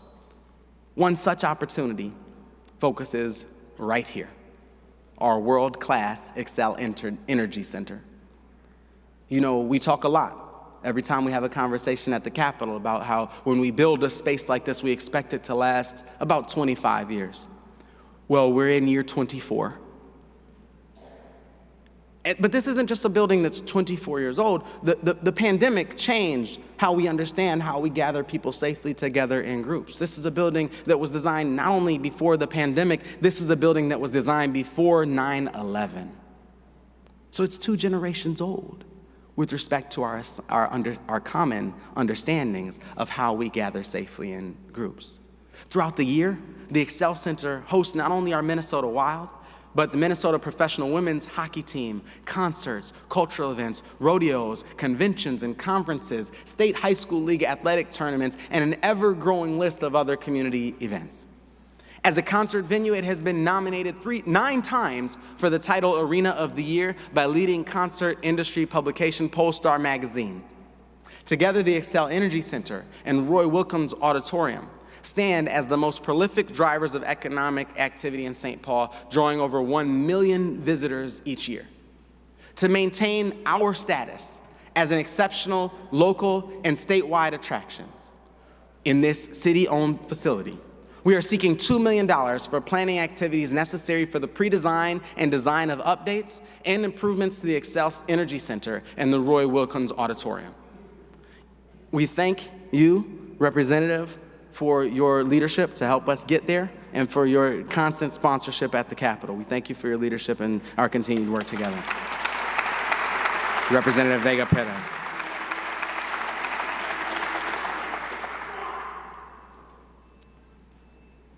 One such opportunity focuses right here, our world-class Xcel Energy Center. You know, we talk a lot every time we have a conversation at the Capitol about how when we build a space like this, we expect it to last about 25 years. Well, we're in year 24. But this isn't just a building that's 24 years old. The pandemic changed how we understand how we gather people safely together in groups. This is a building that was designed not only before the pandemic, this is a building that was designed before 9/11. So it's 2 generations old with respect to our common understandings of how we gather safely in groups. Throughout the year, the Xcel Center hosts not only our Minnesota Wild, but the Minnesota professional women's hockey team, concerts, cultural events, rodeos, conventions and conferences, state high school league athletic tournaments, and an ever-growing list of other community events. As a concert venue, it has been nominated 9 times for the title Arena of the Year by leading concert industry publication Polestar magazine. Together, the Xcel Energy Center and Roy Wilkins Auditorium stand as the most prolific drivers of economic activity in St. Paul, drawing over 1 million visitors each year. To maintain our status as an exceptional local and statewide attractions in this city-owned facility, we are seeking $2 million for planning activities necessary for the pre-design and design of updates and improvements to the Xcel Energy Center and the Roy Wilkins Auditorium. We thank you, Representative, for your leadership to help us get there and for your constant sponsorship at the Capitol. We thank you for your leadership and our continued work together. Representative Vega Perez.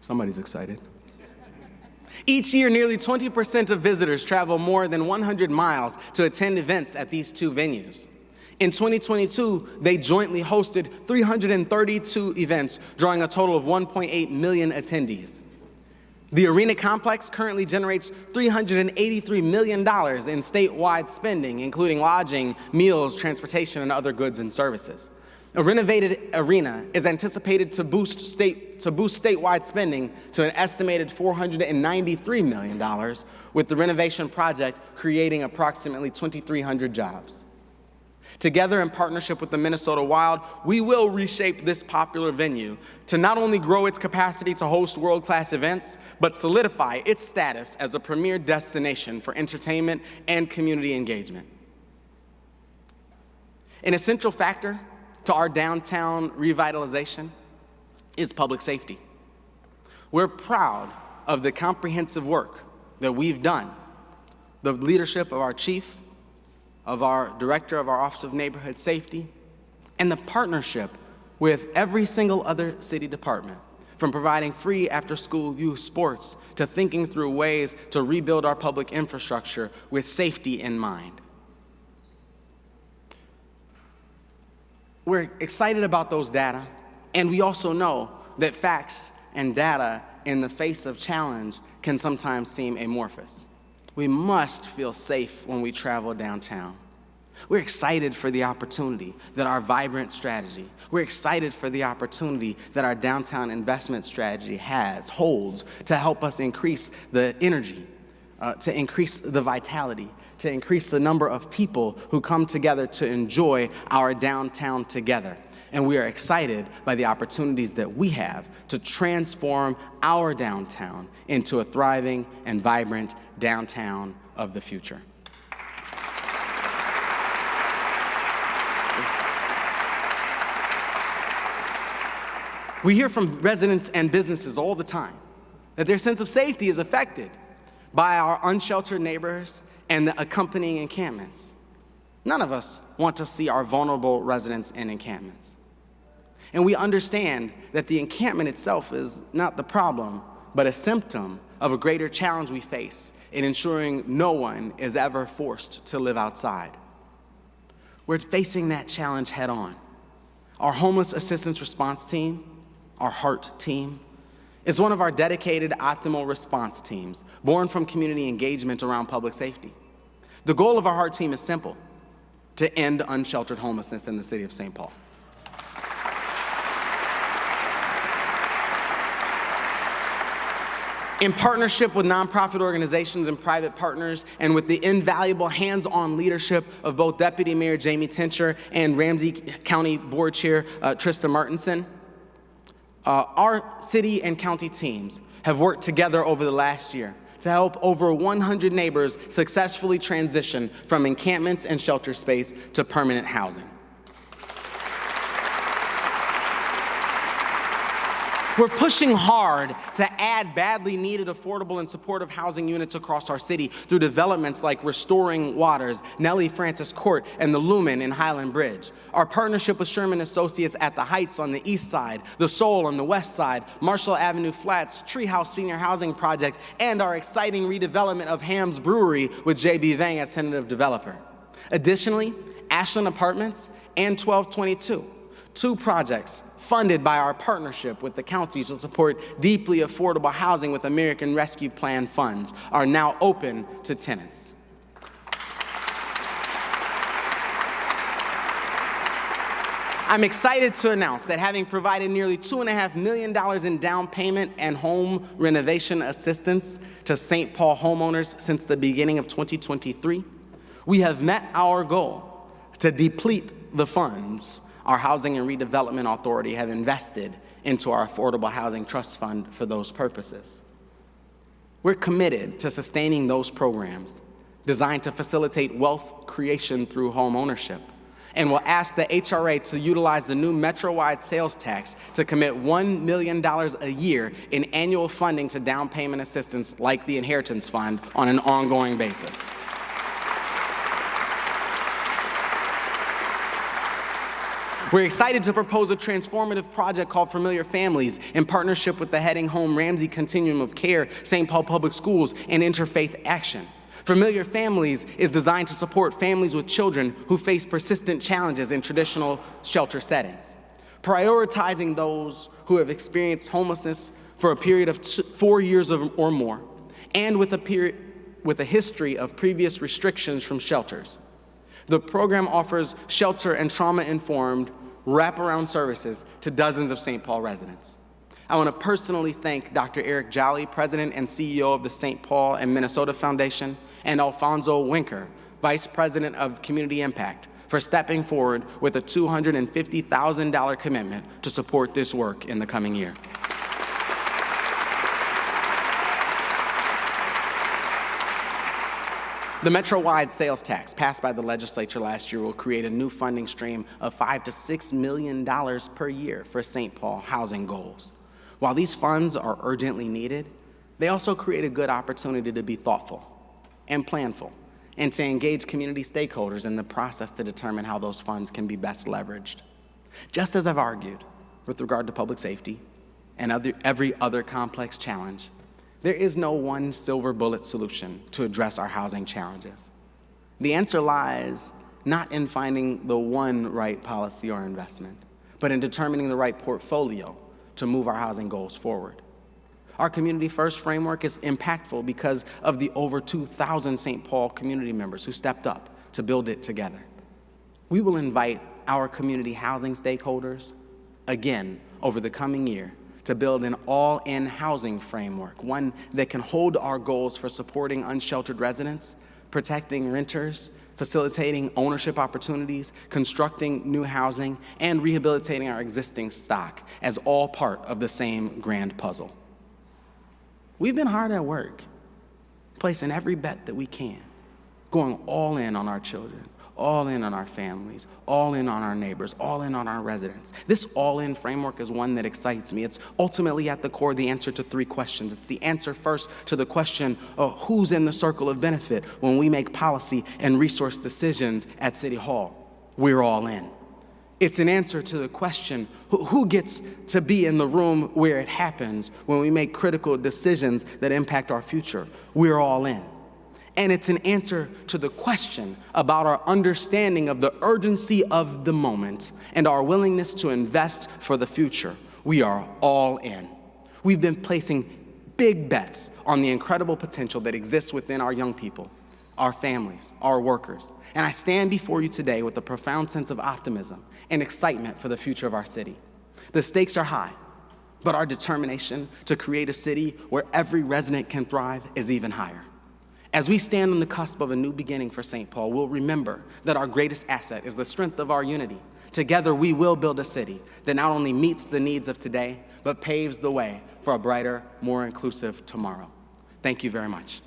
Somebody's excited. Each year, nearly 20% of visitors travel more than 100 miles to attend events at these 2 venues. In 2022, they jointly hosted 332 events, drawing a total of 1.8 million attendees. The arena complex currently generates $383 million in statewide spending, including lodging, meals, transportation, and other goods and services. A renovated arena is anticipated to boost statewide spending to an estimated $493 million, with the renovation project creating approximately 2,300 jobs. Together, in partnership with the Minnesota Wild, we will reshape this popular venue to not only grow its capacity to host world-class events, but solidify its status as a premier destination for entertainment and community engagement. An essential factor to our downtown revitalization is public safety. We're proud of the comprehensive work that we've done, the leadership of our chief, of our director of our Office of Neighborhood Safety, and the partnership with every single other city department, from providing free after-school youth sports to thinking through ways to rebuild our public infrastructure with safety in mind. We're excited about those data, and we also know that facts and data in the face of challenge can sometimes seem amorphous. We must feel safe when we travel downtown. We're excited for the opportunity that our vibrant strategy, we're excited for the opportunity that our downtown investment strategy holds to help us increase the energy, to increase the vitality, to increase the number of people who come together to enjoy our downtown together. And we are excited by the opportunities that we have to transform our downtown into a thriving and vibrant downtown of the future. We hear from residents and businesses all the time that their sense of safety is affected by our unsheltered neighbors and the accompanying encampments. None of us want to see our vulnerable residents in encampments. And we understand that the encampment itself is not the problem, but a symptom of a greater challenge we face in ensuring no one is ever forced to live outside. We're facing that challenge head on. Our Homeless Assistance Response Team, our HEART team, is one of our dedicated optimal response teams, born from community engagement around public safety. The goal of our HEART team is simple: to end unsheltered homelessness in the city of St. Paul. In partnership with nonprofit organizations and private partners, and with the invaluable hands-on leadership of both Deputy Mayor Jamie Tincher and Ramsey County Board Chair Trista Martinson, our city and county teams have worked together over the last year to help over 100 neighbors successfully transition from encampments and shelter space to permanent housing. We're pushing hard to add badly needed affordable and supportive housing units across our city through developments like Restoring Waters, Nellie Francis Court, and the Lumen in Highland Bridge. Our partnership with Sherman Associates at the Heights on the east side, the Soul on the west side, Marshall Avenue Flats, Treehouse Senior Housing Project, and our exciting redevelopment of Ham's Brewery with J.B. Vang as tentative developer. Additionally, Ashland Apartments and 1222, two projects funded by our partnership with the county to support deeply affordable housing with American Rescue Plan funds, are now open to tenants. I'm excited to announce that having provided nearly $2.5 million in down payment and home renovation assistance to St. Paul homeowners since the beginning of 2023, we have met our goal to deplete the funds our Housing and Redevelopment Authority have invested into our Affordable Housing Trust Fund for those purposes. We're committed to sustaining those programs designed to facilitate wealth creation through home ownership, and will ask the HRA to utilize the new Metro-wide sales tax to commit $1 million a year in annual funding to down payment assistance like the Inheritance Fund on an ongoing basis. We're excited to propose a transformative project called Familiar Families in partnership with the Heading Home Ramsey Continuum of Care, St. Paul Public Schools, and Interfaith Action. Familiar Families is designed to support families with children who face persistent challenges in traditional shelter settings, prioritizing those who have experienced homelessness for a period of 4 years or more, and with a history of previous restrictions from shelters. The program offers shelter and trauma-informed wraparound services to dozens of St. Paul residents. I want to personally thank Dr. Eric Jolly, President and CEO of the St. Paul and Minnesota Foundation, and Alfonso Winker, Vice President of Community Impact, for stepping forward with a $250,000 commitment to support this work in the coming year. The Metro-wide sales tax passed by the legislature last year will create a new funding stream of $5 to $6 million per year for St. Paul housing goals. While these funds are urgently needed, they also create a good opportunity to be thoughtful and planful, and to engage community stakeholders in the process to determine how those funds can be best leveraged. Just as I've argued with regard to public safety and every other complex challenge, there is no one silver bullet solution to address our housing challenges. The answer lies not in finding the one right policy or investment, but in determining the right portfolio to move our housing goals forward. Our Community First framework is impactful because of the over 2,000 St. Paul community members who stepped up to build it together. We will invite our community housing stakeholders again over the coming year to build an all-in housing framework, one that can hold our goals for supporting unsheltered residents, protecting renters, facilitating ownership opportunities, constructing new housing, and rehabilitating our existing stock as all part of the same grand puzzle. We've been hard at work, placing every bet that we can, going all in on our children, all in on our families, all in on our neighbors, all in on our residents. This all-in framework is one that excites me. It's ultimately at the core the answer to 3 questions. It's the answer first to the question of who's in the circle of benefit when we make policy and resource decisions at City Hall. We're all in. It's an answer to the question, who gets to be in the room where it happens when we make critical decisions that impact our future? We're all in. And it's an answer to the question about our understanding of the urgency of the moment and our willingness to invest for the future. We are all in. We've been placing big bets on the incredible potential that exists within our young people, our families, our workers. And I stand before you today with a profound sense of optimism and excitement for the future of our city. The stakes are high, but our determination to create a city where every resident can thrive is even higher. As we stand on the cusp of a new beginning for St. Paul, we'll remember that our greatest asset is the strength of our unity. Together, we will build a city that not only meets the needs of today, but paves the way for a brighter, more inclusive tomorrow. Thank you very much.